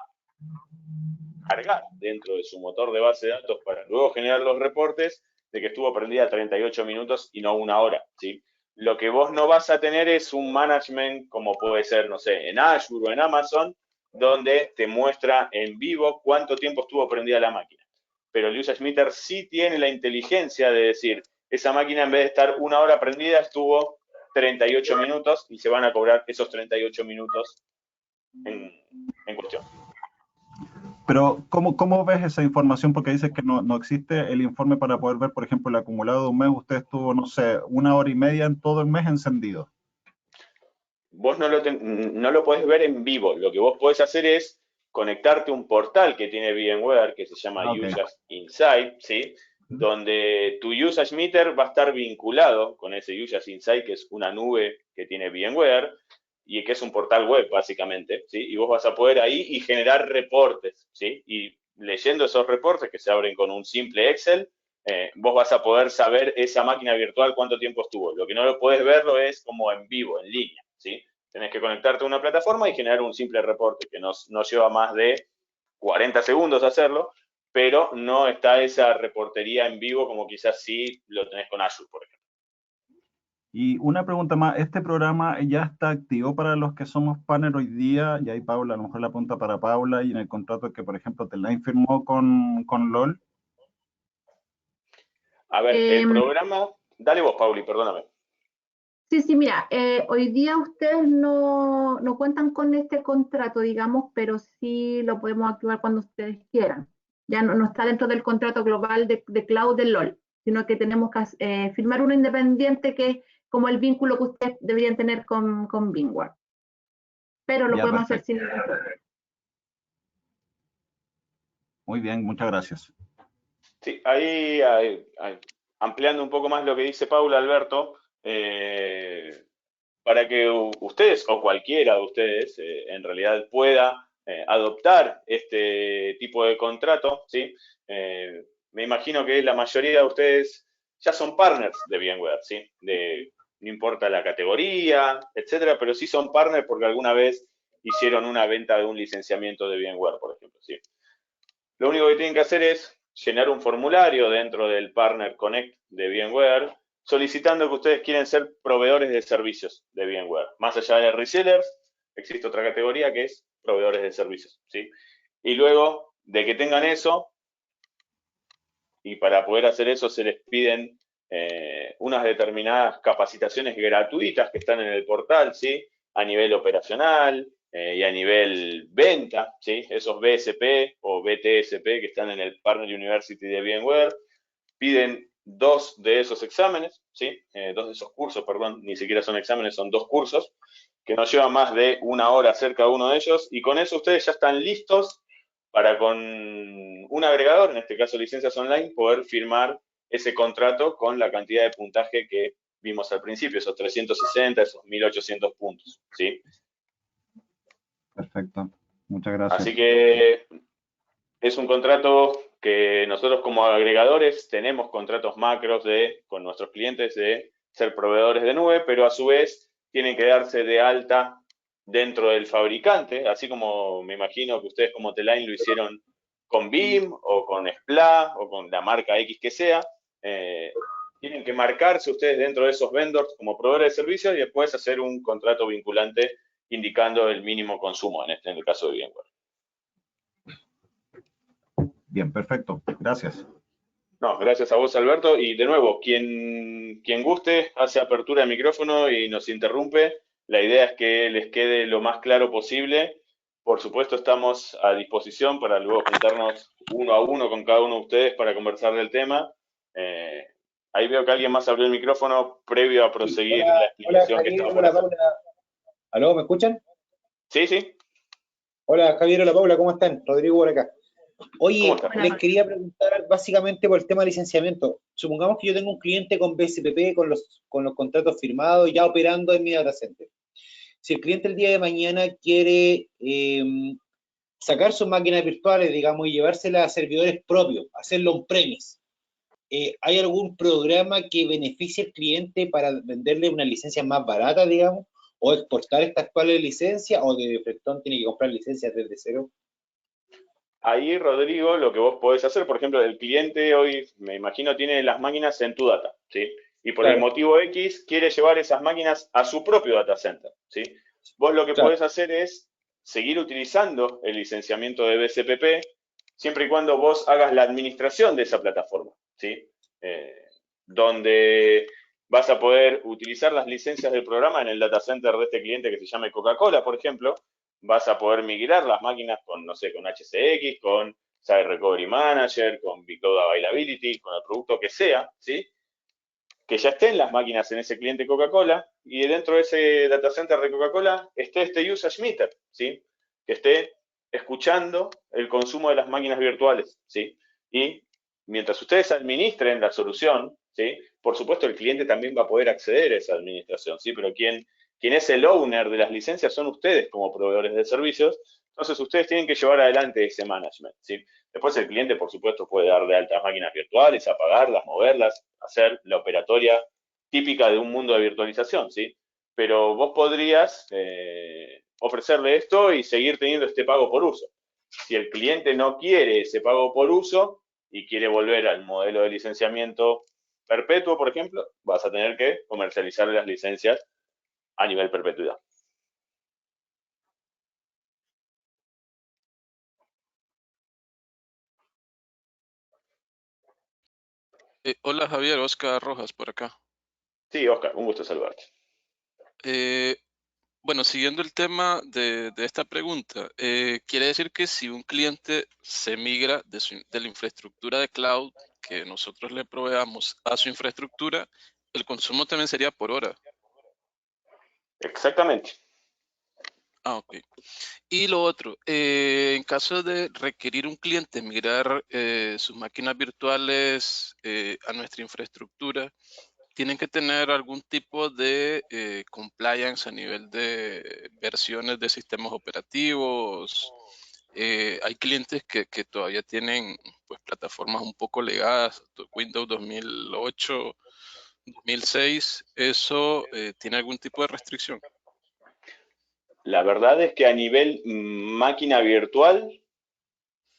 cargar dentro de su motor de base de datos para luego generar los reportes de que estuvo prendida 38 minutos y no una hora, ¿sí? Lo que vos no vas a tener es un management como puede ser, no sé, en Azure o en Amazon, donde te muestra en vivo cuánto tiempo estuvo prendida la máquina. Pero el Usage Meter sí tiene la inteligencia de decir, esa máquina en vez de estar una hora prendida estuvo 38 minutos y se van a cobrar esos 38 minutos en cuestión. Pero, ¿cómo ves esa información? Porque dices que no existe el informe para poder ver, por ejemplo, el acumulado de un mes. Usted estuvo, no sé, 1 hora y media en todo el mes encendido. Vos no lo podés ver en vivo. Lo que vos podés hacer es conectarte a un portal que tiene VMware que se llama Ah, ok. Usage Insight, ¿sí? Donde tu Usage Meter va a estar vinculado con ese Usage Insight, que es una nube que tiene VMware y que es un portal web, básicamente, ¿sí? Y vos vas a poder ahí y generar reportes, ¿sí? Y leyendo esos reportes que se abren con un simple Excel, vos vas a poder saber esa máquina virtual cuánto tiempo estuvo. Lo que no lo podés verlo es como en vivo, en línea, ¿sí? Tenés que conectarte a una plataforma y generar un simple reporte que no lleva más de 40 segundos hacerlo, pero no está esa reportería en vivo como quizás sí lo tenés con Azure, por ejemplo. Y una pregunta más, ¿este programa ya está activo para los que somos partner hoy día? Y ahí Paula, a lo mejor la pregunta para Paula, y en el contrato que, por ejemplo, Teline firmó con LOL. A ver, el Em, programa, dale vos, Pauli, perdóname. Sí, sí, mira, hoy día ustedes no cuentan con este contrato, digamos, pero sí lo podemos activar cuando ustedes quieran. Ya no está dentro del contrato global de cloud del LOL, sino que tenemos que firmar uno independiente que es como el vínculo que ustedes deberían tener con VMware. Pero lo Ya, podemos hacer perfecto. sin ningún problema. Muy bien, muchas gracias. Sí, ampliando un poco más lo que dice Paula, Alberto, para que ustedes o cualquiera de ustedes en realidad pueda adoptar este tipo de contrato, ¿sí? Me imagino que la mayoría de ustedes ya son partners de VMware, ¿sí? No importa la categoría, etcétera, pero sí son partners porque alguna vez hicieron una venta de un licenciamiento de VMware, por ejemplo, ¿sí? Lo único que tienen que hacer es llenar un formulario dentro del Partner Connect de VMware solicitando que ustedes quieren ser proveedores de servicios de VMware. Más allá de resellers, existe otra categoría que es proveedores de servicios, ¿sí? Y luego de que tengan eso, y para poder hacer eso se les piden unas determinadas capacitaciones gratuitas que están en el portal, ¿sí? A nivel operacional y a nivel venta, ¿sí? Esos BSP o BTSP que están en el Partner University de VMware, piden 2 de esos exámenes, ¿sí? 2 de esos cursos, perdón, ni siquiera son exámenes, son 2 cursos, que no llevan más de 1 hora hacer cada uno de ellos, y con eso ustedes ya están listos para con un agregador, en este caso licencias online, poder firmar ese contrato con la cantidad de puntaje que vimos al principio, esos 360, esos 1800 puntos, ¿sí? Perfecto. Muchas gracias. Así que es un contrato que nosotros como agregadores tenemos contratos macros con nuestros clientes de ser proveedores de nube, pero a su vez tienen que darse de alta dentro del fabricante, así como me imagino que ustedes como Teline lo hicieron con BIM o con SPLA o con la marca X que sea. Tienen que marcarse ustedes dentro de esos vendors como proveedores de servicios y después hacer un contrato vinculante indicando el mínimo consumo, en el caso de VMware. Bien, perfecto. Gracias. No, gracias a vos, Alberto. Y de nuevo, quien guste, hace apertura de micrófono y nos interrumpe. La idea es que les quede lo más claro posible. Por supuesto, estamos a disposición para luego juntarnos uno a uno con cada uno de ustedes para conversar del tema. Eh, Ahí veo que alguien más abrió el micrófono previo a Sí, proseguir hola, la hola explicación que Javier, estaba por hola hacer. Paula. ¿Aló, me escuchan? Sí, sí. Hola Javier, hola Paula, ¿cómo están? Rodrigo por acá. ¿Cómo Oye, estás? les quería preguntar básicamente por el tema de licenciamiento. Supongamos que yo tengo un cliente con BSPP, con los contratos firmados, ya operando en mi data center. Si el cliente el día de mañana quiere sacar sus máquinas virtuales, digamos, y llevárselas a servidores propios, hacerlo on-premise, ¿hay algún programa que beneficie al cliente para venderle una licencia más barata, digamos, o exportar esta actual licencia, o de Frecton tiene que comprar licencias desde cero? Ahí, Rodrigo, lo que vos podés hacer, por ejemplo, el cliente hoy, me imagino, tiene las máquinas en tu data, ¿sí? Y por el Claro, motivo X quiere llevar esas máquinas a su propio data center, ¿sí? Vos lo que claro. podés hacer es seguir utilizando el licenciamiento de BCPP siempre y cuando vos hagas la administración de esa plataforma, ¿sí? Eh, Donde vas a poder utilizar las licencias del programa en el data center de este cliente que se llame Coca-Cola, por ejemplo, vas a poder migrar las máquinas con, no sé, con HCX, con Site Recovery Manager, con Big Cloud Availability, con el producto que sea, ¿sí? Que ya estén las máquinas en ese cliente Coca-Cola y dentro de ese data center de Coca-Cola esté este usage meter, ¿sí? Que esté escuchando el consumo de las máquinas virtuales, ¿sí? Y mientras ustedes administren la solución, ¿sí? Por supuesto el cliente también va a poder acceder a esa administración, ¿sí? Pero quien es el owner de las licencias son ustedes como proveedores de servicios, entonces ustedes tienen que llevar adelante ese management, ¿sí? Después el cliente, por supuesto, puede dar de altas máquinas virtuales, apagarlas, moverlas, hacer la operatoria típica de un mundo de virtualización, ¿sí? Pero vos podrías ofrecerle esto y seguir teniendo este pago por uso. Si el cliente no quiere ese pago por uso y quiere volver al modelo de licenciamiento perpetuo, por ejemplo, vas a tener que comercializar las licencias a nivel perpetuidad. Hola Javier, Oscar Rojas por acá. Sí, Oscar, un gusto saludarte. Bueno, siguiendo el tema de esta pregunta, quiere decir que si un cliente se migra de la infraestructura de cloud que nosotros le proveamos a su infraestructura, el consumo también sería por hora. Exactamente. Ah, ok. Y lo otro, en caso de requerir un cliente migrar sus máquinas virtuales a nuestra infraestructura, tienen que tener algún tipo de compliance a nivel de versiones de sistemas operativos. Hay clientes que todavía tienen pues, plataformas un poco legadas, Windows 2008, 2006. ¿Eso tiene algún tipo de restricción? La verdad es que a nivel máquina virtual,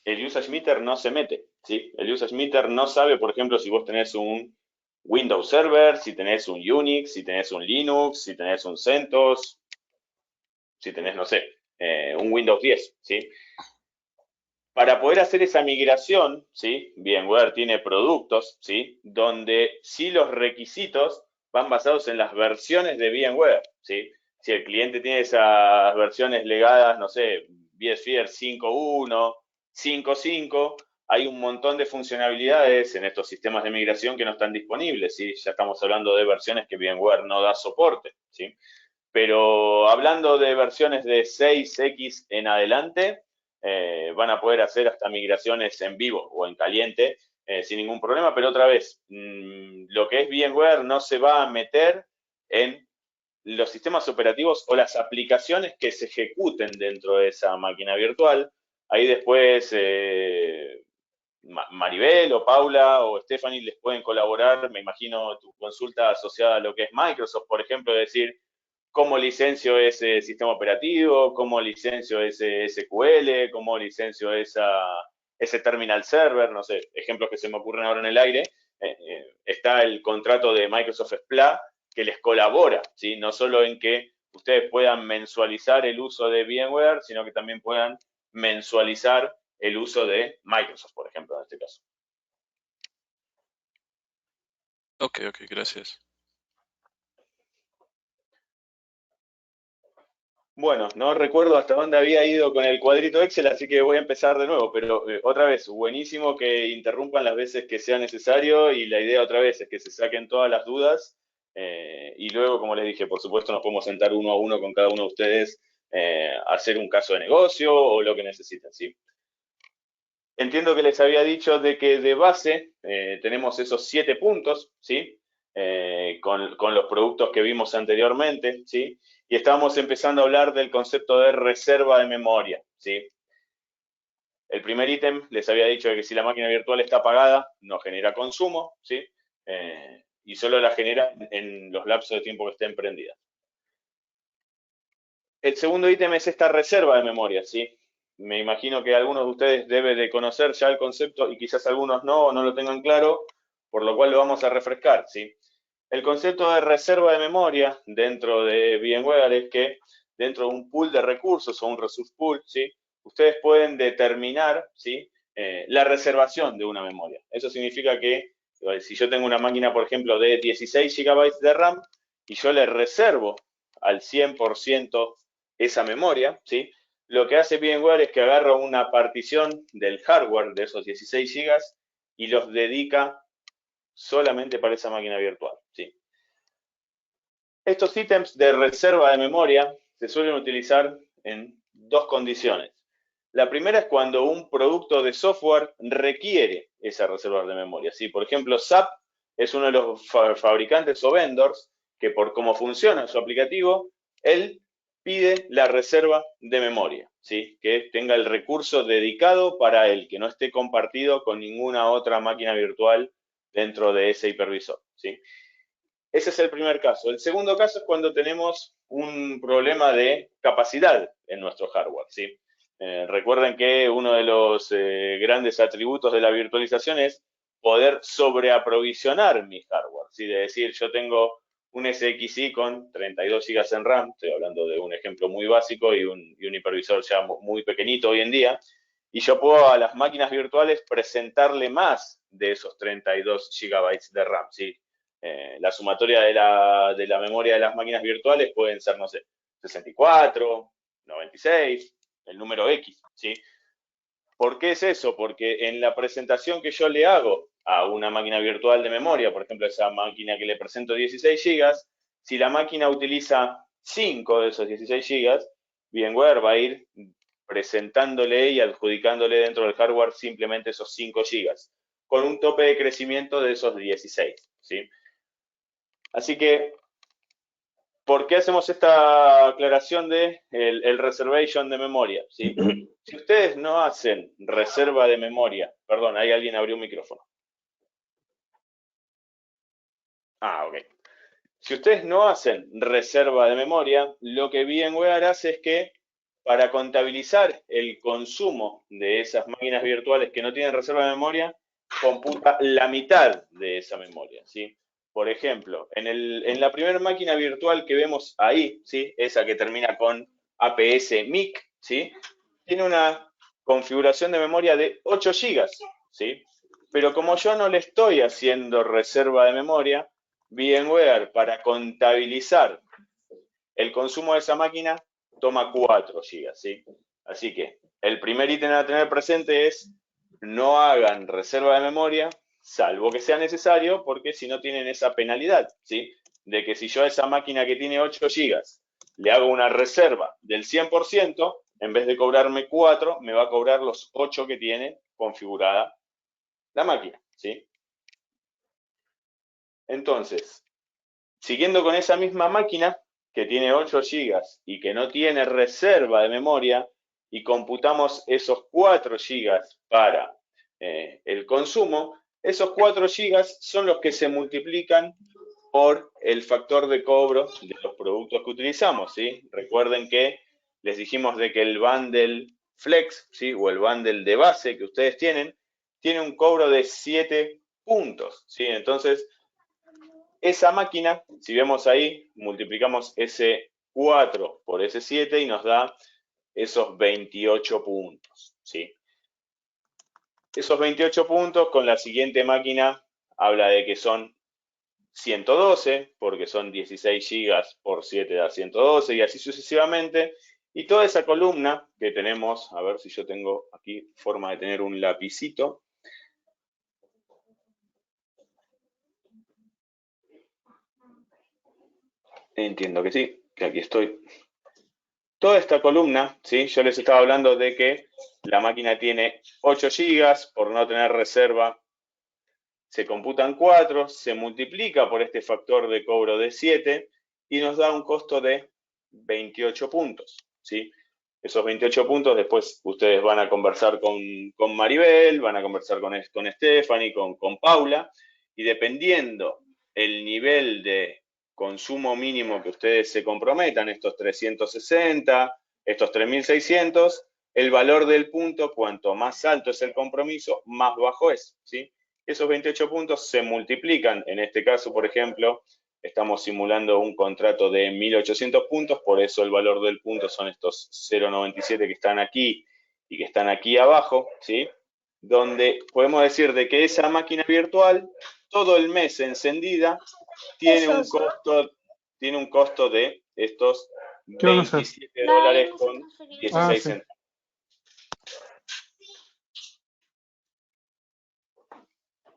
el usage meter no se mete, ¿sí? El usage meter no sabe, por ejemplo, si vos tenés un Windows Server, si tenés un Unix, si tenés un Linux, si tenés un CentOS, si tenés, no sé, un Windows 10, ¿sí? Para poder hacer esa migración, ¿sí? VMware tiene productos, ¿sí? Donde sí los requisitos van basados en las versiones de VMware, ¿sí? Si el cliente tiene esas versiones legadas, no sé, vSphere 5.1, 5.5, hay un montón de funcionalidades en estos sistemas de migración que no están disponibles, ¿sí? Ya estamos hablando de versiones que VMware no da soporte, ¿sí? Pero hablando de versiones de 6X en adelante, van a poder hacer hasta migraciones en vivo o en caliente sin ningún problema, pero otra vez, lo que es VMware no se va a meter en los sistemas operativos o las aplicaciones que se ejecuten dentro de esa máquina virtual. Ahí después Maribel o Paula o Stephanie les pueden colaborar, me imagino tu consulta asociada a lo que es Microsoft, por ejemplo, decir, cómo licencio ese sistema operativo, cómo licencio ese SQL, cómo licencio ese terminal server, no sé, ejemplos que se me ocurren ahora en el aire. Está el contrato de Microsoft SPLA que les colabora, ¿sí? No solo en que ustedes puedan mensualizar el uso de VMware, sino que también puedan mensualizar el uso de Microsoft, por ejemplo, en este caso. Ok, gracias. Bueno, no recuerdo hasta dónde había ido con el cuadrito Excel, así que voy a empezar de nuevo, pero otra vez, buenísimo que interrumpan las veces que sea necesario y la idea otra vez es que se saquen todas las dudas y luego, como les dije, por supuesto nos podemos sentar uno a uno con cada uno de ustedes a hacer un caso de negocio o lo que necesiten, ¿sí? Entiendo que les había dicho de que de base tenemos esos 7 puntos, ¿sí? Con los productos que vimos anteriormente, ¿sí? Y estábamos empezando a hablar del concepto de reserva de memoria, ¿sí? El primer ítem les había dicho que si la máquina virtual está apagada, no genera consumo, ¿sí? Y solo la genera en los lapsos de tiempo que esté emprendida. El segundo ítem es esta reserva de memoria, ¿sí? Me imagino que algunos de ustedes deben de conocer ya el concepto y quizás algunos no lo tengan claro, por lo cual lo vamos a refrescar, ¿sí? El concepto de reserva de memoria dentro de VMware es que dentro de un pool de recursos o un resource pool, ¿sí? Ustedes pueden determinar, ¿sí? La reservación de una memoria. Eso significa que si yo tengo una máquina, por ejemplo, de 16 GB de RAM y yo le reservo al 100% esa memoria, ¿sí? lo que hace VMware es que agarra una partición del hardware de esos 16 GB y los dedica solamente para esa máquina virtual, ¿sí? Estos ítems de reserva de memoria se suelen utilizar en dos condiciones. La primera es cuando un producto de software requiere esa reserva de memoria, ¿sí? Por ejemplo, SAP es uno de los fabricantes o vendors que por cómo funciona su aplicativo, él pide la reserva de memoria, ¿sí? Que tenga el recurso dedicado para él, que no esté compartido con ninguna otra máquina virtual dentro de ese hipervisor, ¿sí? Ese es el primer caso. El segundo caso es cuando tenemos un problema de capacidad en nuestro hardware, ¿sí? Recuerden que uno de los grandes atributos de la virtualización es poder sobreaprovisionar mi hardware, ¿sí? De decir, yo tengo un SXI con 32 GB en RAM, estoy hablando de un ejemplo muy básico y un hipervisor ya muy pequeñito hoy en día, y yo puedo a las máquinas virtuales presentarle más de esos 32 GB de RAM, ¿sí? La sumatoria de la memoria de las máquinas virtuales pueden ser, no sé, 64, 96, el número X, ¿sí? ¿Por qué es eso? Porque en la presentación que yo le hago a una máquina virtual de memoria, por ejemplo, esa máquina que le presento 16 GB, si la máquina utiliza 5 de esos 16 GB, VMware va a ir presentándole y adjudicándole dentro del hardware simplemente esos 5 GB, con un tope de crecimiento de esos 16, ¿sí? Así que, ¿por qué hacemos esta aclaración de el reservation de memoria? ¿Sí? Si ustedes no hacen reserva de memoria, perdón, ahí alguien abrió un micrófono. Ah, ok. Si ustedes no hacen reserva de memoria, lo que VMware hace es que para contabilizar el consumo de esas máquinas virtuales que no tienen reserva de memoria, computa la mitad de esa memoria, ¿sí? Por ejemplo, en la primera máquina virtual que vemos ahí, ¿sí? Esa que termina con APS MIC, ¿sí? Tiene una configuración de memoria de 8 GB, ¿sí? Pero como yo no le estoy haciendo reserva de memoria, VMware para contabilizar el consumo de esa máquina toma 4 GB, ¿sí? Así que el primer ítem a tener presente es no hagan reserva de memoria, salvo que sea necesario, porque si no tienen esa penalidad, ¿sí? De que si yo a esa máquina que tiene 8 GB le hago una reserva del 100%, en vez de cobrarme 4, me va a cobrar los 8 que tiene configurada la máquina, ¿sí? Entonces, siguiendo con esa misma máquina que tiene 8 GB y que no tiene reserva de memoria, y computamos esos 4 GB para el consumo, esos 4 GB son los que se multiplican por el factor de cobro de los productos que utilizamos, ¿sí? Recuerden que les dijimos de que el bundle flex, ¿sí? O el bundle de base que ustedes tienen, tiene un cobro de 7 puntos, ¿sí? Entonces, esa máquina, si vemos ahí, multiplicamos ese 4 por ese 7 y nos da esos 28 puntos, ¿sí? Esos 28 puntos con la siguiente máquina habla de que son 112, porque son 16 GB por 7 da 112 y así sucesivamente. Y toda esa columna que tenemos, a ver si yo tengo aquí forma de tener un lapicito. Entiendo que sí, que aquí estoy. Toda esta columna, ¿sí? Yo les estaba hablando de que la máquina tiene 8 GB, por no tener reserva, se computan 4, se multiplica por este factor de cobro de 7 y nos da un costo de 28 puntos, ¿sí? Esos 28 puntos después ustedes van a conversar con Maribel, van a conversar con Stephanie, con Paula, y dependiendo el nivel de consumo mínimo que ustedes se comprometan, estos 360, estos 3600, el valor del punto, cuanto más alto es el compromiso, más bajo es, ¿sí? Esos 28 puntos se multiplican, en este caso, por ejemplo, estamos simulando un contrato de 1800 puntos, por eso el valor del punto son estos 0,97 que están aquí y que están aquí abajo, ¿sí? Donde podemos decir de que esa máquina virtual, todo el mes encendida, tiene un costo de estos ¿Qué van a hacer? $27 con 16 sí. centavos.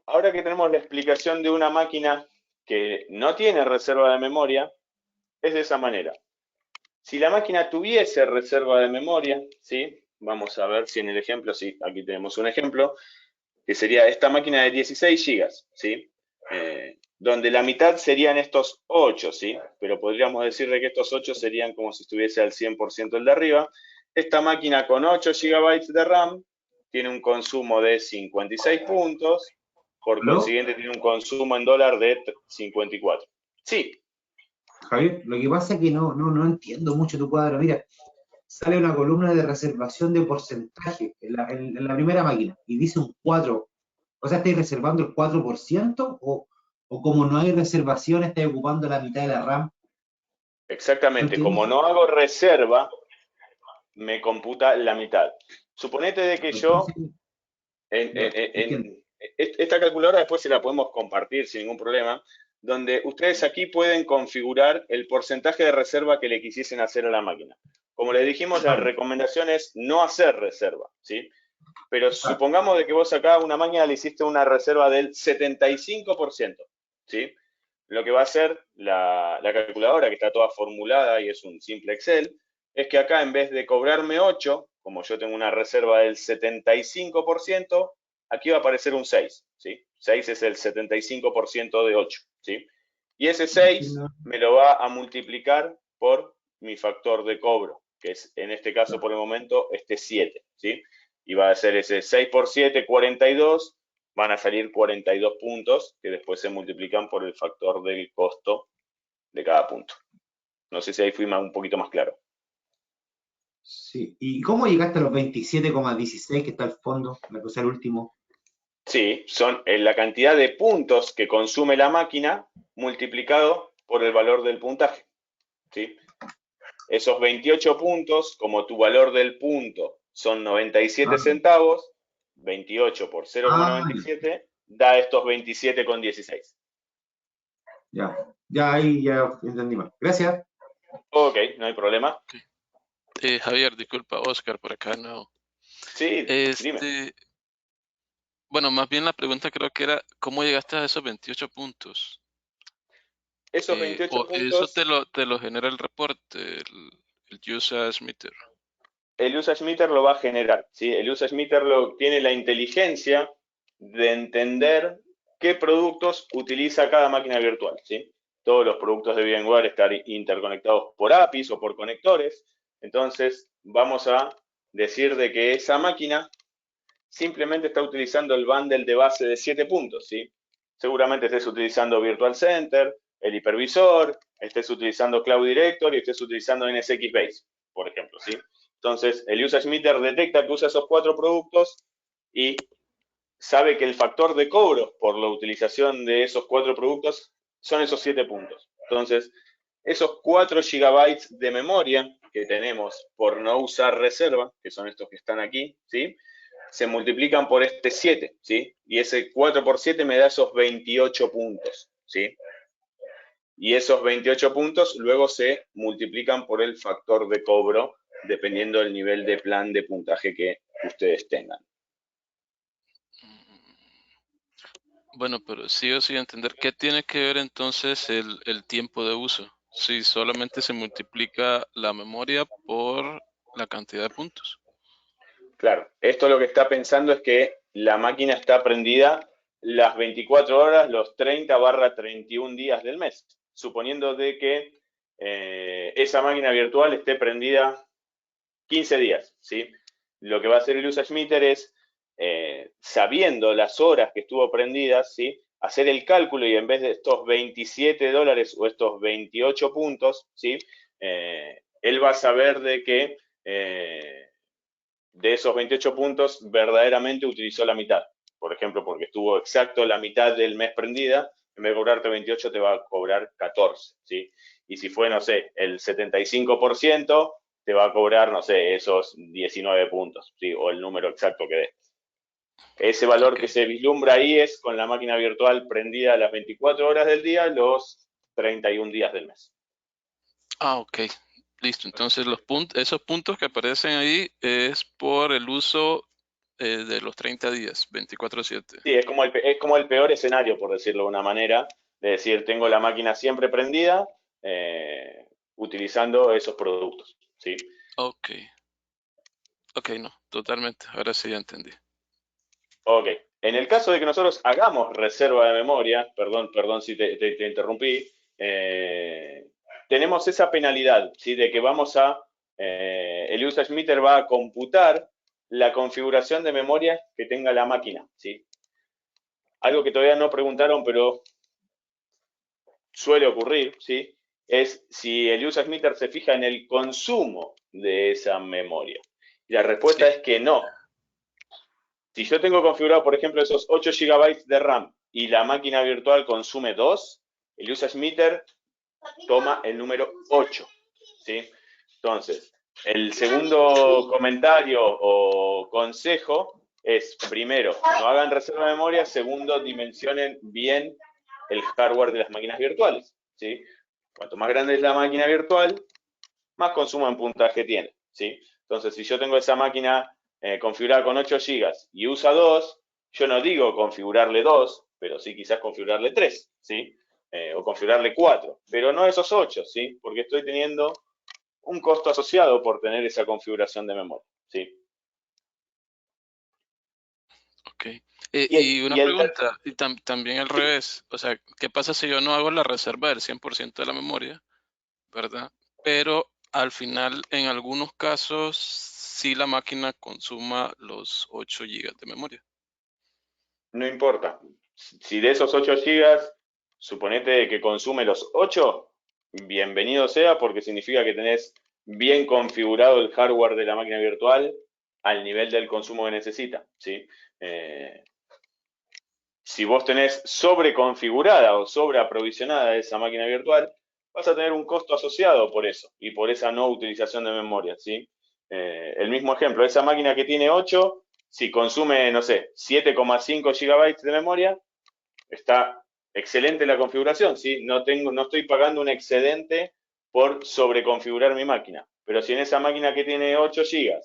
Ahora que tenemos la explicación de una máquina que no tiene reserva de memoria, es de esa manera. Si la máquina tuviese reserva de memoria, ¿sí? Vamos a ver si en el ejemplo, sí, aquí tenemos un ejemplo, que sería esta máquina de 16 GB, ¿sí? Donde la mitad serían estos 8, ¿sí? Pero podríamos decir de que estos 8 serían como si estuviese al 100% el de arriba. Esta máquina con 8 GB de RAM tiene un consumo de 56 puntos, por ¿Aló? consiguiente tiene un consumo en dólar de 54. Sí, Javier, lo que pasa es que no entiendo mucho tu cuadro. Mira, sale una columna de reservación de porcentaje en la primera máquina y dice un 4. O sea, ¿estáis reservando el 4% o como no hay reservación, estáis ocupando la mitad de la RAM? exactamente. ¿No Como no hago reserva, me computa la mitad. Suponete de que yo, Entiendo. esta calculadora después se la podemos compartir sin ningún problema, donde ustedes aquí pueden configurar el porcentaje de reserva que le quisiesen hacer a la máquina. Como les dijimos, la recomendación es no hacer reserva, ¿sí? Pero supongamos de que vos acá una máquina le hiciste una reserva del 75%, ¿sí? Lo que va a hacer la calculadora, que está toda formulada y es un simple Excel, es que acá en vez de cobrarme 8, como yo tengo una reserva del 75%, aquí va a aparecer un 6, ¿sí? 6 es el 75% de 8, ¿sí? Y ese 6 me lo va a multiplicar por mi factor de cobro, que es en este caso por el momento este 7, ¿sí? Y va a ser ese 6 por 7, 42, van a salir 42 puntos que después se multiplican por el factor del costo de cada punto. No sé si ahí fui un poquito más claro. Sí. ¿Y cómo llegaste a los 27,16 que está al fondo, la cosa el último? Sí, son la cantidad de puntos que consume la máquina multiplicado por el valor del puntaje, ¿sí? Esos 28 puntos, como tu valor del punto son 97 centavos, 28 por 0,97 da estos 27,16. Ya ahí ya entendí más. Gracias. Ok, no hay problema. Javier, disculpa, Oscar, por acá no. Sí, dime. Bueno, más bien la pregunta creo que era, ¿cómo llegaste a esos 28 puntos? Esos 28 O eso puntos, te lo genera el reporte, el usage meter. el usage meter lo va a generar, ¿sí? El usage meter tiene la inteligencia de entender qué productos utiliza cada máquina virtual, ¿sí? Todos los productos de VMware están interconectados por APIs o por conectores. Entonces, vamos a decir de que esa máquina simplemente está utilizando el bundle de base de 7 puntos, ¿sí? Seguramente estés utilizando Virtual Center, el hipervisor, estés utilizando Cloud Directory, estés utilizando NSX Base, por ejemplo, ¿sí? Entonces, el Usage Meter detecta que usa esos 4 productos y sabe que el factor de cobro por la utilización de esos 4 productos son esos 7 puntos. Entonces, esos 4 GB de memoria que tenemos por no usar reserva, que son estos que están aquí, ¿sí? Se multiplican por este 7, ¿sí? Y ese 4 por 7 me da esos 28 puntos, ¿sí? Y esos 28 puntos luego se multiplican por el factor de cobro dependiendo del nivel de plan de puntaje que ustedes tengan. Bueno, pero sigo sin entender qué tiene que ver entonces el tiempo de uso. Si solamente se multiplica la memoria por la cantidad de puntos. Claro, esto lo que está pensando es que la máquina está prendida las 24 horas, los 30/31 días del mes, suponiendo de que esa máquina virtual esté prendida 15 días, ¿sí? Lo que va a hacer el usage meter es, sabiendo las horas que estuvo prendida, ¿sí? Hacer el cálculo y en vez de estos $27 o estos 28 puntos, ¿sí? Él va a saber de que de esos 28 puntos verdaderamente utilizó la mitad. Por ejemplo, porque estuvo exacto la mitad del mes prendida, en vez de cobrarte 28 te va a cobrar 14, ¿sí? Y si fue, no sé, el 75%, te va a cobrar, no sé, esos 19 puntos, ¿sí? O el número exacto que dé. Ese valor que se vislumbra ahí es con la máquina virtual prendida las 24 horas del día, los 31 días del mes. Ah, ok. Listo, entonces esos puntos que aparecen ahí es por el uso de los 30 días, 24/7. Sí, es como el peor escenario, por decirlo de una manera, de decir, tengo la máquina siempre prendida, utilizando esos productos, ¿sí? Ok, ok, no, totalmente, ahora sí ya entendí. Ok. En el caso de que nosotros hagamos reserva de memoria, perdón si te interrumpí, tenemos esa penalidad, ¿sí? De que el usage meter va a computar la configuración de memoria que tenga la máquina, ¿sí? Algo que todavía no preguntaron, pero suele ocurrir, ¿sí? Es si el usage meter se fija en el consumo de esa memoria. Y la respuesta Sí, es que no. Si yo tengo configurado, por ejemplo, esos 8 GB de RAM y la máquina virtual consume 2, el usage meter toma el número 8, ¿sí? Entonces, el segundo comentario o consejo es, primero, no hagan reserva de memoria, segundo, dimensionen bien el hardware de las máquinas virtuales, ¿sí? Cuanto más grande es la máquina virtual, más consumo en puntaje tiene, ¿sí? Entonces, si yo tengo esa máquina configurada con 8 GB y usa 2, yo no digo configurarle 2, pero sí quizás configurarle 3, ¿sí? O configurarle 4, pero no esos 8, ¿sí? Porque estoy teniendo un costo asociado por tener esa configuración de memoria, ¿sí? ok. Y, Y una y el pregunta, y también al sí, revés, o sea, ¿qué pasa si yo no hago la reserva del 100% de la memoria, ¿verdad? Pero al final, en algunos casos, sí la máquina consuma los 8 GB de memoria. no importa. Si de esos 8 GB, suponete que consume los 8, bienvenido sea porque significa que tenés bien configurado el hardware de la máquina virtual al nivel del consumo que necesita, ¿sí? Eh, si vos tenés sobreconfigurada o sobreaprovisionada esa máquina virtual, vas a tener un costo asociado por eso y por esa no utilización de memoria, ¿sí? El mismo ejemplo, esa máquina que tiene 8, si consume, no sé, 7,5 GB de memoria, está excelente la configuración, ¿sí? No estoy pagando un excedente por sobreconfigurar mi máquina. Pero si en esa máquina que tiene 8 GB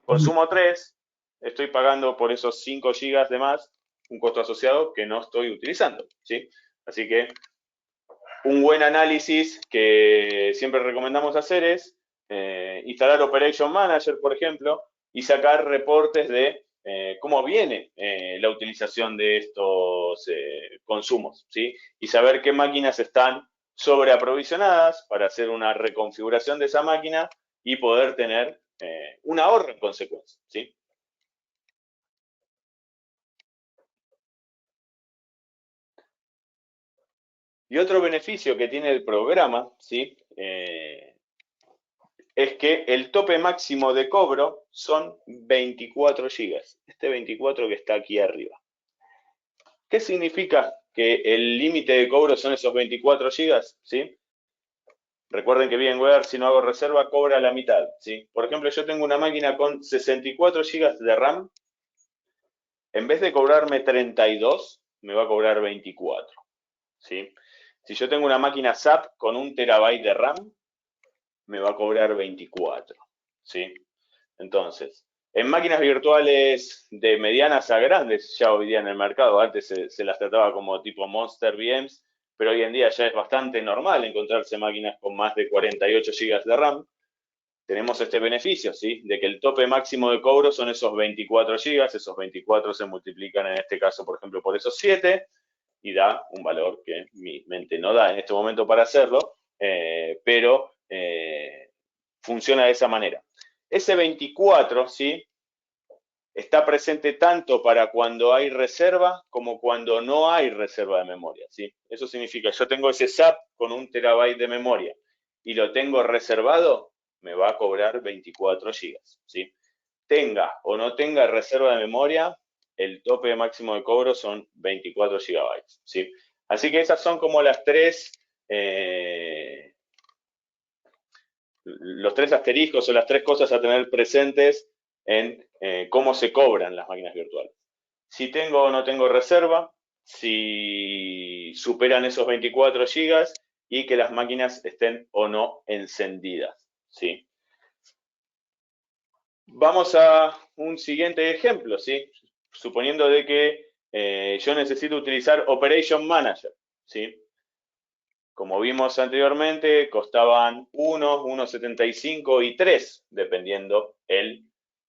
consumo 3, estoy pagando por esos 5 GB de más un costo asociado que no estoy utilizando, ¿sí? Así que un buen análisis que siempre recomendamos hacer es instalar Operation Manager, por ejemplo, y sacar reportes de cómo viene la utilización de estos consumos, ¿sí? Y saber qué máquinas están sobreaprovisionadas para hacer una reconfiguración de esa máquina y poder tener un ahorro en consecuencia, ¿sí? Y otro beneficio que tiene el programa, ¿sí? Es que el tope máximo de cobro son 24 GB. Este 24 que está aquí arriba. ¿Qué significa que el límite de cobro son esos 24 GB? ¿Sí? Recuerden que VMware, si no hago reserva, cobra la mitad, ¿sí? Por ejemplo, yo tengo una máquina con 64 GB de RAM. En vez de cobrarme 32, me va a cobrar 24, ¿sí? Si yo tengo una máquina SAP con 1 TB de RAM, me va a cobrar 24, ¿sí? Entonces, en máquinas virtuales de medianas a grandes, ya hoy día en el mercado, antes se las trataba como tipo Monster VMs, pero hoy en día ya es bastante normal encontrarse máquinas con más de 48 GB de RAM. Tenemos este beneficio, ¿sí? De que el tope máximo de cobro son esos 24 GB, esos 24 se multiplican en este caso, por ejemplo, por esos 7 y da un valor que mi mente no da en este momento para hacerlo, pero funciona de esa manera. Ese 24, ¿sí? Está presente tanto para cuando hay reserva como cuando no hay reserva de memoria, ¿sí? Eso significa, yo tengo ese SAP con 1 TB de memoria y lo tengo reservado, me va a cobrar 24 GB, ¿sí? Tenga o no tenga reserva de memoria, el tope máximo de cobro son 24 GB, ¿sí? Así que esas son como los tres asteriscos o las tres cosas a tener presentes en cómo se cobran las máquinas virtuales. Si tengo o no tengo reserva, si superan esos 24 GB y que las máquinas estén o no encendidas, ¿sí? Vamos a un siguiente ejemplo, ¿sí? Suponiendo de que yo necesito utilizar Operation Manager, ¿sí? Como vimos anteriormente, costaban 1, 1.75 y 3, dependiendo el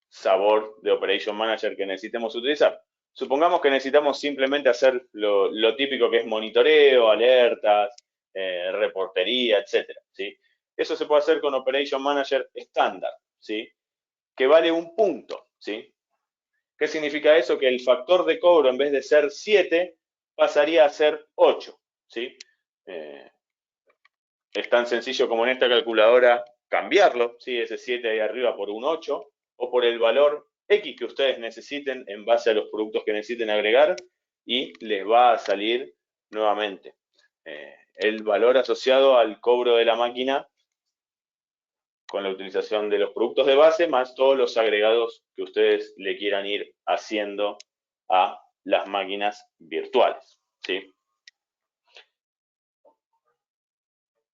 sabor de Operation Manager que necesitemos utilizar. Supongamos que necesitamos simplemente hacer lo típico que es monitoreo, alertas, reportería, etcétera, ¿sí? Eso se puede hacer con Operation Manager estándar, ¿sí? Que vale un punto, ¿sí? ¿Qué significa eso? Que el factor de cobro, en vez de ser 7, pasaría a ser 8, ¿sí? Es tan sencillo como en esta calculadora cambiarlo, ¿sí? Ese 7 ahí arriba por un 8, o por el valor X que ustedes necesiten en base a los productos que necesiten agregar, y les va a salir nuevamente el valor asociado al cobro de la máquina con la utilización de los productos de base, más todos los agregados que ustedes le quieran ir haciendo a las máquinas virtuales, ¿sí?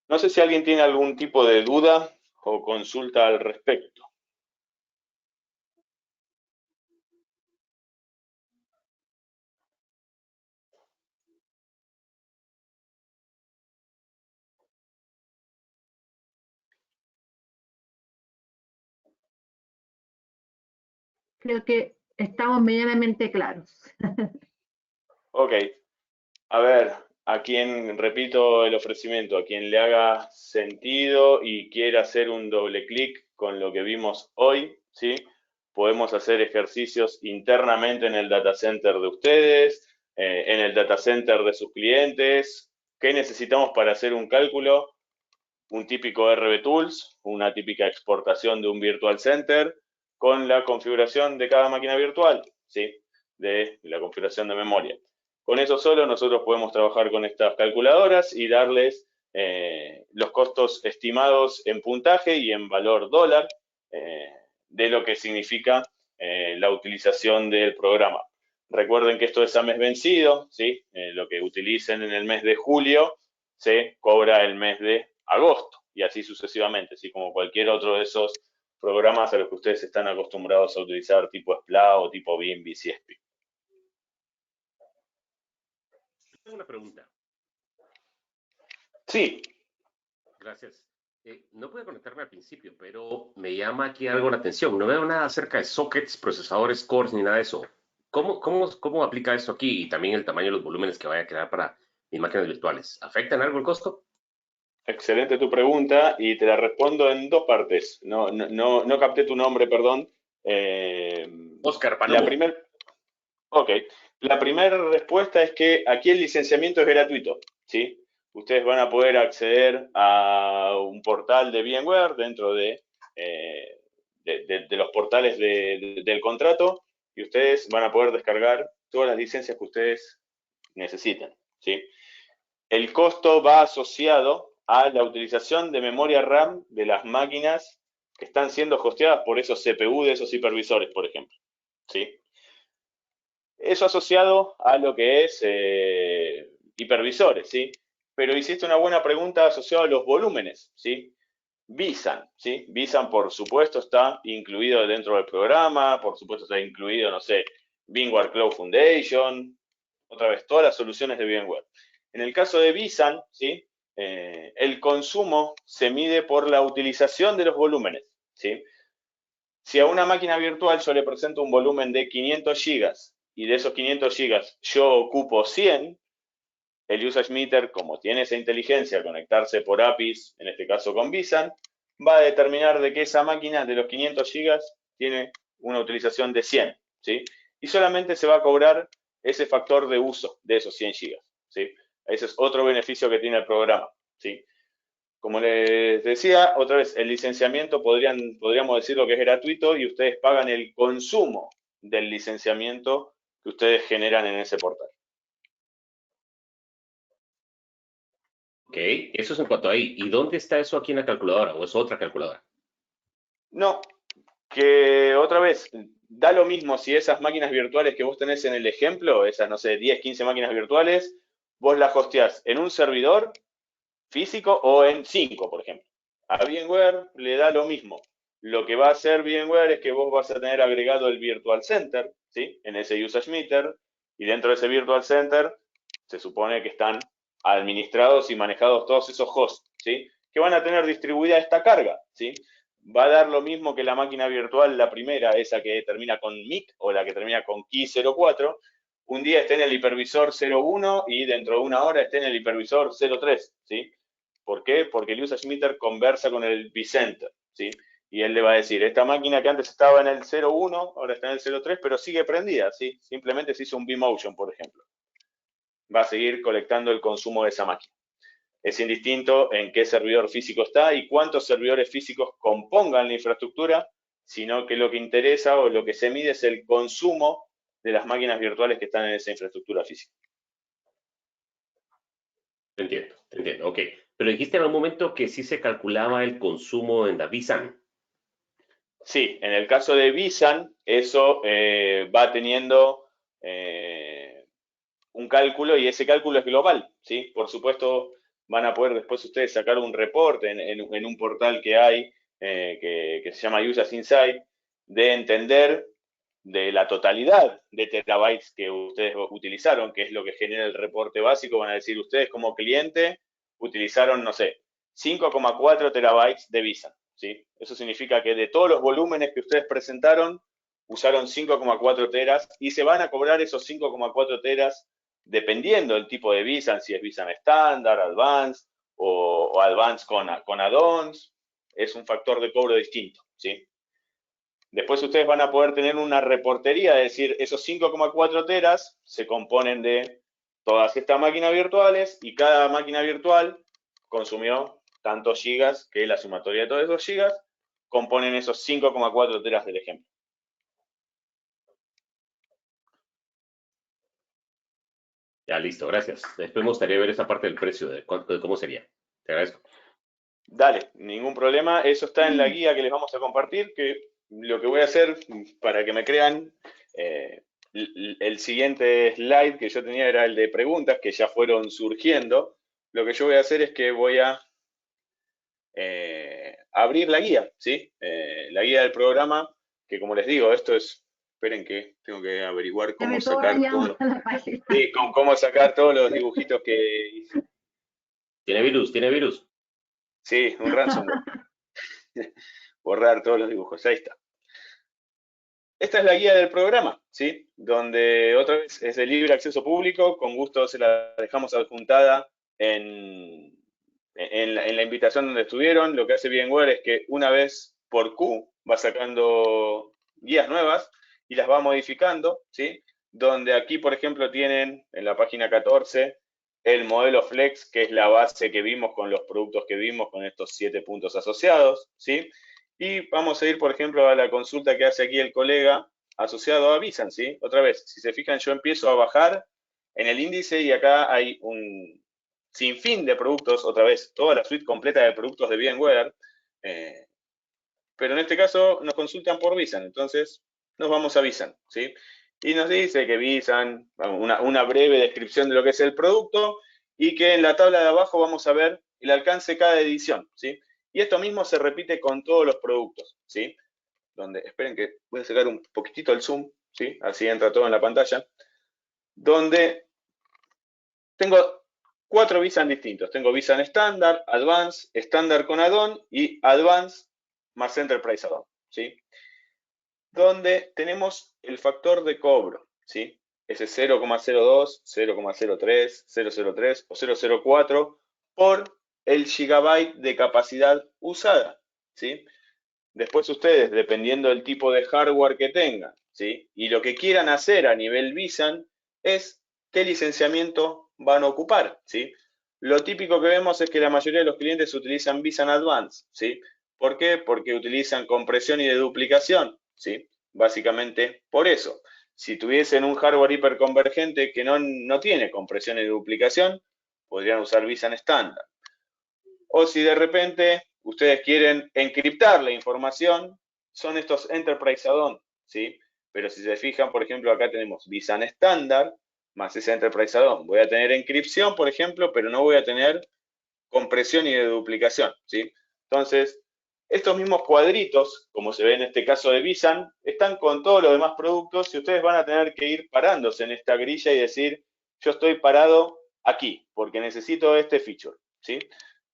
No sé si alguien tiene algún tipo de duda o consulta al respecto. Creo que estamos medianamente claros. Ok, a ver, a quien, repito el ofrecimiento, a quien le haga sentido y quiera hacer un doble clic con lo que vimos hoy, ¿sí? Podemos hacer ejercicios internamente en el data center de ustedes, en el data center de sus clientes. ¿Qué necesitamos para hacer un cálculo? Un típico RB Tools, una típica exportación de un virtual center con la configuración de cada máquina virtual, ¿sí? De la configuración de memoria. Con eso solo nosotros podemos trabajar con estas calculadoras y darles los costos estimados en puntaje y en valor dólar de lo que significa la utilización del programa. Recuerden que esto es a mes vencido, ¿sí? Lo que utilicen en el mes de julio se cobra el mes de agosto y así sucesivamente, ¿sí? Como cualquier otro de esos programas a los que ustedes están acostumbrados a utilizar, tipo SPLA o tipo BIM, BCSP. Tengo una pregunta. Sí. Gracias. No pude conectarme al principio, pero me llama aquí algo la atención. No veo nada acerca de sockets, procesadores, cores, ni nada de eso. ¿Cómo aplica esto aquí? Y también el tamaño de los volúmenes que vaya a crear para mis máquinas virtuales. ¿Afecta en algo el costo? Excelente tu pregunta y te la respondo en dos partes. No capté tu nombre, perdón. Oscar Palomo. La primera respuesta es que aquí el licenciamiento es gratuito, ¿sí? Ustedes van a poder acceder a un portal de VMware dentro de los portales del contrato y ustedes van a poder descargar todas las licencias que ustedes necesiten, ¿sí? El costo va asociado a la utilización de memoria RAM de las máquinas que están siendo hosteadas por esos CPU de esos hipervisores, por ejemplo, ¿sí? Eso asociado a lo que es hipervisores, ¿sí? Pero hiciste una buena pregunta asociada a los volúmenes, ¿sí? vSAN, ¿sí? vSAN, por supuesto, está incluido dentro del programa, por supuesto está incluido, no sé, VMware Cloud Foundation, otra vez, todas las soluciones de VMware. En el caso de vSAN, ¿sí? El consumo se mide por la utilización de los volúmenes, ¿sí? Si a una máquina virtual yo le presento un volumen de 500 gigas y de esos 500 gigas yo ocupo 100, el usage meter, como tiene esa inteligencia, conectarse por APIs, en este caso con vSAN, va a determinar de que esa máquina de los 500 gigas tiene una utilización de 100, ¿sí? Y solamente se va a cobrar ese factor de uso de esos 100 gigas, ¿sí? Ese es otro beneficio que tiene el programa, ¿sí? Como les decía, otra vez, el licenciamiento podríamos decirlo que es gratuito y ustedes pagan el consumo del licenciamiento que ustedes generan en ese portal. Ok, eso es en cuanto a ahí. ¿Y dónde está eso aquí en la calculadora? ¿O es otra calculadora? No, que otra vez, da lo mismo si esas máquinas virtuales que vos tenés en el ejemplo, esas, no sé, 10, 15 máquinas virtuales, vos las hosteás en un servidor físico o en 5, por ejemplo. A VMware le da lo mismo. Lo que va a hacer VMware es que vos vas a tener agregado el Virtual Center, ¿sí? En ese Usage Meter, y dentro de ese Virtual Center se supone que están administrados y manejados todos esos hosts, ¿sí? Que van a tener distribuida esta carga, ¿sí? Va a dar lo mismo que la máquina virtual, la primera, esa que termina con MIC o la que termina con Key 04, un día esté en el hipervisor 01 y dentro de una hora esté en el hipervisor 03, ¿sí? ¿Por qué? Porque el Usage Meter conversa con el vCenter, ¿sí? Y él le va a decir, esta máquina que antes estaba en el 01, ahora está en el 03, pero sigue prendida, ¿sí? Simplemente se hizo un vMotion, por ejemplo. Va a seguir colectando el consumo de esa máquina. Es indistinto en qué servidor físico está y cuántos servidores físicos compongan la infraestructura, sino que lo que interesa o lo que se mide es el consumo de las máquinas virtuales que están en esa infraestructura física. Te entiendo, ok. Pero dijiste en algún momento que sí se calculaba el consumo en la vSAN. Sí, en el caso de vSAN, eso va teniendo un cálculo y ese cálculo es global, ¿sí? Por supuesto, van a poder después ustedes sacar un reporte en un portal que hay que se llama Users Insight, de entender de la totalidad de terabytes que ustedes utilizaron, que es lo que genera el reporte básico. Van a decir, ustedes como cliente utilizaron, no sé, 5,4 terabytes de vSAN, ¿sí? Eso significa que de todos los volúmenes que ustedes presentaron, usaron 5,4 teras y se van a cobrar esos 5,4 teras dependiendo del tipo de vSAN, si es vSAN estándar, Advanced o Advanced con add-ons, es un factor de cobro distinto, ¿sí? Después ustedes van a poder tener una reportería, es decir, esos 5,4 teras se componen de todas estas máquinas virtuales y cada máquina virtual consumió tantos gigas que la sumatoria de todos esos gigas componen esos 5,4 teras del ejemplo. Ya, listo, gracias. Después me gustaría ver esa parte del precio, de cómo sería. Te agradezco. Dale, ningún problema. Eso está en la guía que les vamos a compartir, que lo que voy a hacer, para que me crean, el siguiente slide que yo tenía era el de preguntas que ya fueron surgiendo. Lo que yo voy a hacer es que voy a abrir la guía, ¿sí? La guía del programa, que como les digo, esto es... Esperen que tengo que averiguar cómo sacar todo. Sí, cómo sacar todos los dibujitos que hice. Tiene virus. Sí, un ransomware. Borrar todos los dibujos, ahí está. Esta es la guía del programa, ¿sí? Donde otra vez es de libre acceso público, con gusto se la dejamos adjuntada en la invitación donde estuvieron. Lo que hace VMware es que una vez por Q va sacando guías nuevas y las va modificando, ¿sí? Donde aquí, por ejemplo, tienen en la página 14 el modelo Flex, que es la base que vimos con los productos que vimos con estos 7 puntos asociados, ¿sí? Y vamos a ir, por ejemplo, a la consulta que hace aquí el colega asociado a vSAN, ¿sí? Otra vez, si se fijan, yo empiezo a bajar en el índice y acá hay un sinfín de productos, otra vez, toda la suite completa de productos de VMware, pero en este caso nos consultan por vSAN, entonces nos vamos a vSAN, ¿sí? Y nos dice que vSAN, una breve descripción de lo que es el producto, y que en la tabla de abajo vamos a ver el alcance de cada edición, ¿sí? Y esto mismo se repite con todos los productos, ¿sí? Donde, esperen que voy a sacar un poquitito el zoom, ¿sí? Así entra todo en la pantalla. Donde tengo 4 vSAN distintos. Tengo vSAN estándar, Advanced, estándar con add-on y Advanced más Enterprise add-on, ¿sí? Donde tenemos el factor de cobro, ¿sí? Ese 0,02, 0,03, 0,03 o 0,04 por el gigabyte de capacidad usada, ¿sí? Después ustedes, dependiendo del tipo de hardware que tengan, ¿sí? Y lo que quieran hacer a nivel vSAN es qué licenciamiento van a ocupar, ¿sí? Lo típico que vemos es que la mayoría de los clientes utilizan vSAN Advanced, ¿sí? ¿Por qué? Porque utilizan compresión y deduplicación, ¿sí? Básicamente por eso. Si tuviesen un hardware hiperconvergente que no tiene compresión y duplicación, podrían usar vSAN estándar. O si de repente ustedes quieren encriptar la información, son estos Enterprise Add-on, ¿sí? Pero si se fijan, por ejemplo, acá tenemos vSAN estándar más ese Enterprise Add-on. Voy a tener encripción, por ejemplo, pero no voy a tener compresión y deduplicación, ¿sí? Entonces, estos mismos cuadritos, como se ve en este caso de Visan, están con todos los demás productos y ustedes van a tener que ir parándose en esta grilla y decir, yo estoy parado aquí, porque necesito este feature, ¿sí?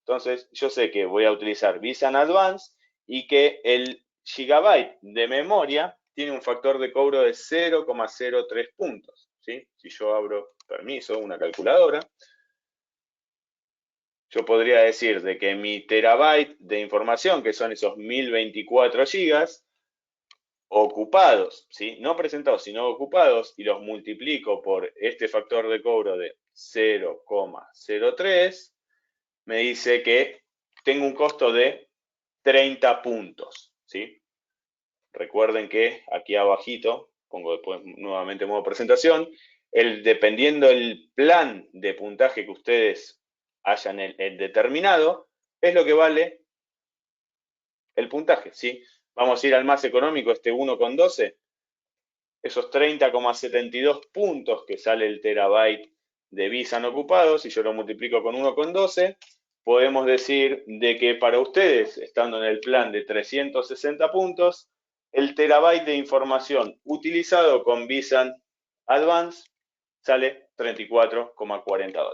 Entonces, yo sé que voy a utilizar Visan Advance y que el gigabyte de memoria tiene un factor de cobro de 0,03 puntos, ¿sí? Si yo abro, permiso, una calculadora, yo podría decir de que mi terabyte de información, que son esos 1024 gigas, ocupados, ¿sí? No presentados, sino ocupados, y los multiplico por este factor de cobro de 0,03, me dice que tengo un costo de 30 puntos, ¿sí? Recuerden que aquí abajito, pongo después nuevamente modo presentación, dependiendo el plan de puntaje que ustedes hayan determinado, es lo que vale el puntaje, ¿sí? Vamos a ir al más económico, este 1,12, esos 30,72 puntos que sale el terabyte de Visan ocupados, si yo lo multiplico con 1,12, podemos decir de que para ustedes, estando en el plan de 360 puntos, el terabyte de información utilizado con Visan Advance sale $34,40.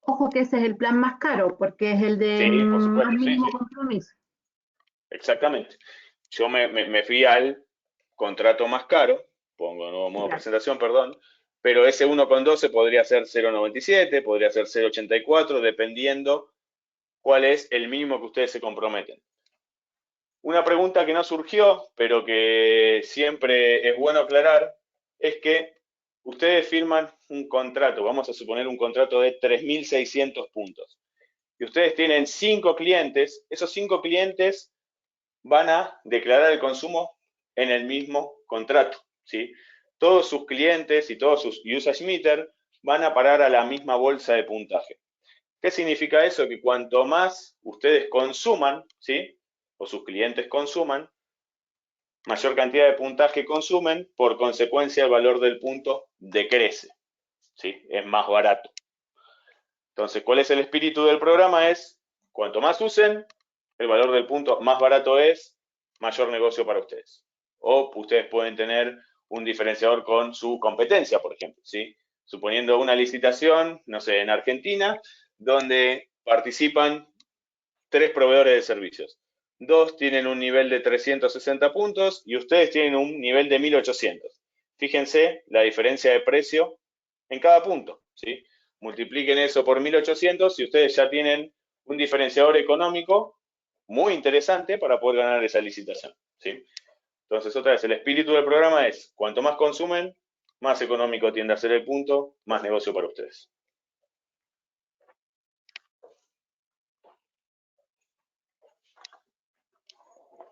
Ojo que ese es el plan más caro, porque es el de Sí, por más supuesto, sí, mínimo sí. compromiso. Exactamente. Yo me fui al contrato más caro, pongo nuevo modo Claro. presentación, perdón, pero ese 1,12 podría ser 0,97, podría ser 0,84, dependiendo cuál es el mínimo que ustedes se comprometen. Una pregunta que no surgió, pero que siempre es bueno aclarar, es que ustedes firman un contrato, vamos a suponer un contrato de 3.600 puntos, y ustedes tienen 5 clientes, esos 5 clientes van a declarar el consumo en el mismo contrato, ¿sí? Todos sus clientes y todos sus usage meter van a parar a la misma bolsa de puntaje. ¿Qué significa eso? Que cuanto más ustedes consuman, ¿sí? O sus clientes consuman, mayor cantidad de puntaje consumen, por consecuencia el valor del punto decrece, ¿sí? Es más barato. Entonces, ¿cuál es el espíritu del programa? Es, cuanto más usen, el valor del punto más barato es, mayor negocio para ustedes. O ustedes pueden tener un diferenciador con su competencia, por ejemplo, ¿sí? Suponiendo una licitación, no sé, en Argentina, donde participan 3 proveedores de servicios. 2 tienen un nivel de 360 puntos y ustedes tienen un nivel de 1800. Fíjense la diferencia de precio en cada punto, ¿sí? Multipliquen eso por 1800 y ustedes ya tienen un diferenciador económico muy interesante para poder ganar esa licitación, ¿sí? Entonces, otra vez, el espíritu del programa es, cuanto más consumen, más económico tiende a ser el punto, más negocio para ustedes.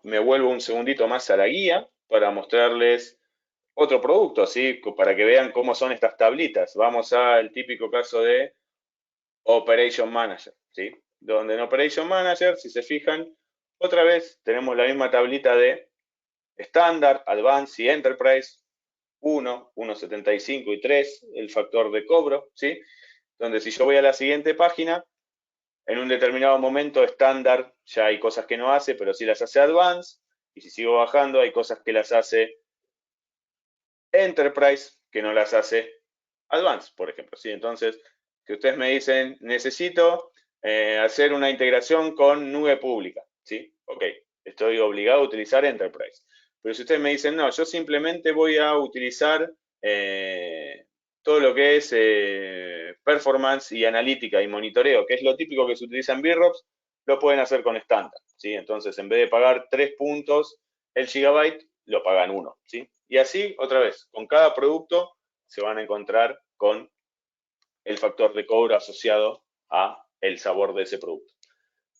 Me vuelvo un segundito más a la guía para mostrarles otro producto, ¿sí? Para que vean cómo son estas tablitas. Vamos al típico caso de Operation Manager, ¿sí? Donde en Operation Manager, si se fijan, otra vez tenemos la misma tablita de Standard, Advanced y Enterprise, 1, 1,75 y 3, el factor de cobro, ¿sí? Donde si yo voy a la siguiente página, en un determinado momento estándar ya hay cosas que no hace, pero sí las hace Advanced, y si sigo bajando hay cosas que las hace Enterprise que no las hace Advanced, por ejemplo, ¿sí? Entonces, si ustedes me dicen, necesito hacer una integración con nube pública, ¿sí? Ok, estoy obligado a utilizar Enterprise. Pero si ustedes me dicen, no, yo simplemente voy a utilizar todo lo que es performance y analítica y monitoreo, que es lo típico que se utiliza en VROPS, lo pueden hacer con estándar, ¿sí? Entonces, en vez de pagar 3 puntos el gigabyte, lo pagan 1, ¿sí? Y así, otra vez, con cada producto se van a encontrar con el factor de cobro asociado a el sabor de ese producto.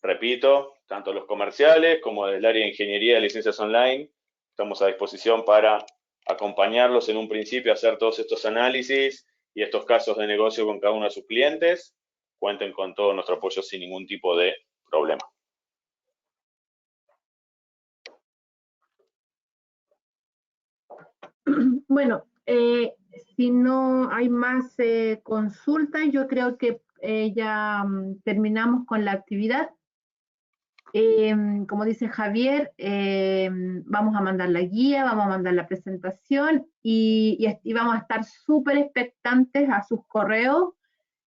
Repito, tanto los comerciales como del área de ingeniería de licencias online, estamos a disposición para acompañarlos en un principio a hacer todos estos análisis y estos casos de negocio con cada uno de sus clientes. Cuenten con todo nuestro apoyo sin ningún tipo de problema. Bueno, si no hay más consultas, yo creo que ya terminamos con la actividad. Como dice Javier, vamos a mandar la guía, vamos a mandar la presentación y vamos a estar súper expectantes a sus correos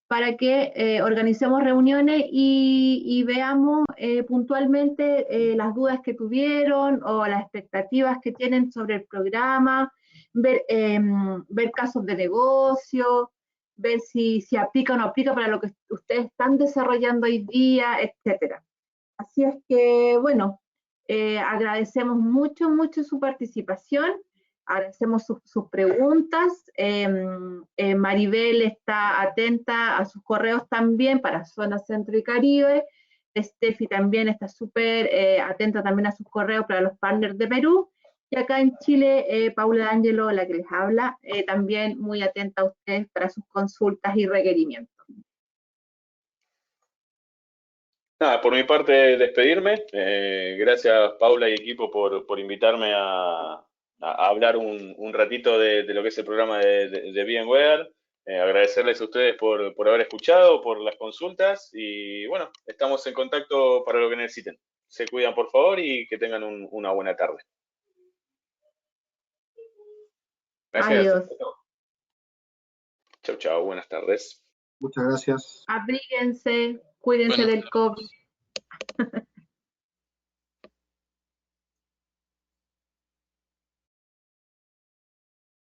para que organicemos reuniones y veamos puntualmente las dudas que tuvieron o las expectativas que tienen sobre el programa, ver casos de negocio, ver si aplica o no aplica para lo que ustedes están desarrollando hoy día, etcétera. Así es que, bueno, agradecemos mucho, mucho su participación, agradecemos sus preguntas. Maribel está atenta a sus correos también para Zona Centro y Caribe. Steffi también está súper atenta también a sus correos para los partners de Perú. Y acá en Chile, Paula D'Angelo, la que les habla, también muy atenta a ustedes para sus consultas y requerimientos. Nada, por mi parte, despedirme. Gracias, Paula y equipo, por invitarme a hablar un ratito de lo que es el programa de VMware. Agradecerles a ustedes por haber escuchado, por las consultas y bueno, estamos en contacto para lo que necesiten. Se cuidan, por favor, y que tengan una buena tarde. Gracias. Adiós. Chau, chau. Buenas tardes. Muchas gracias. Abríguense, cuídense Buenas del COVID.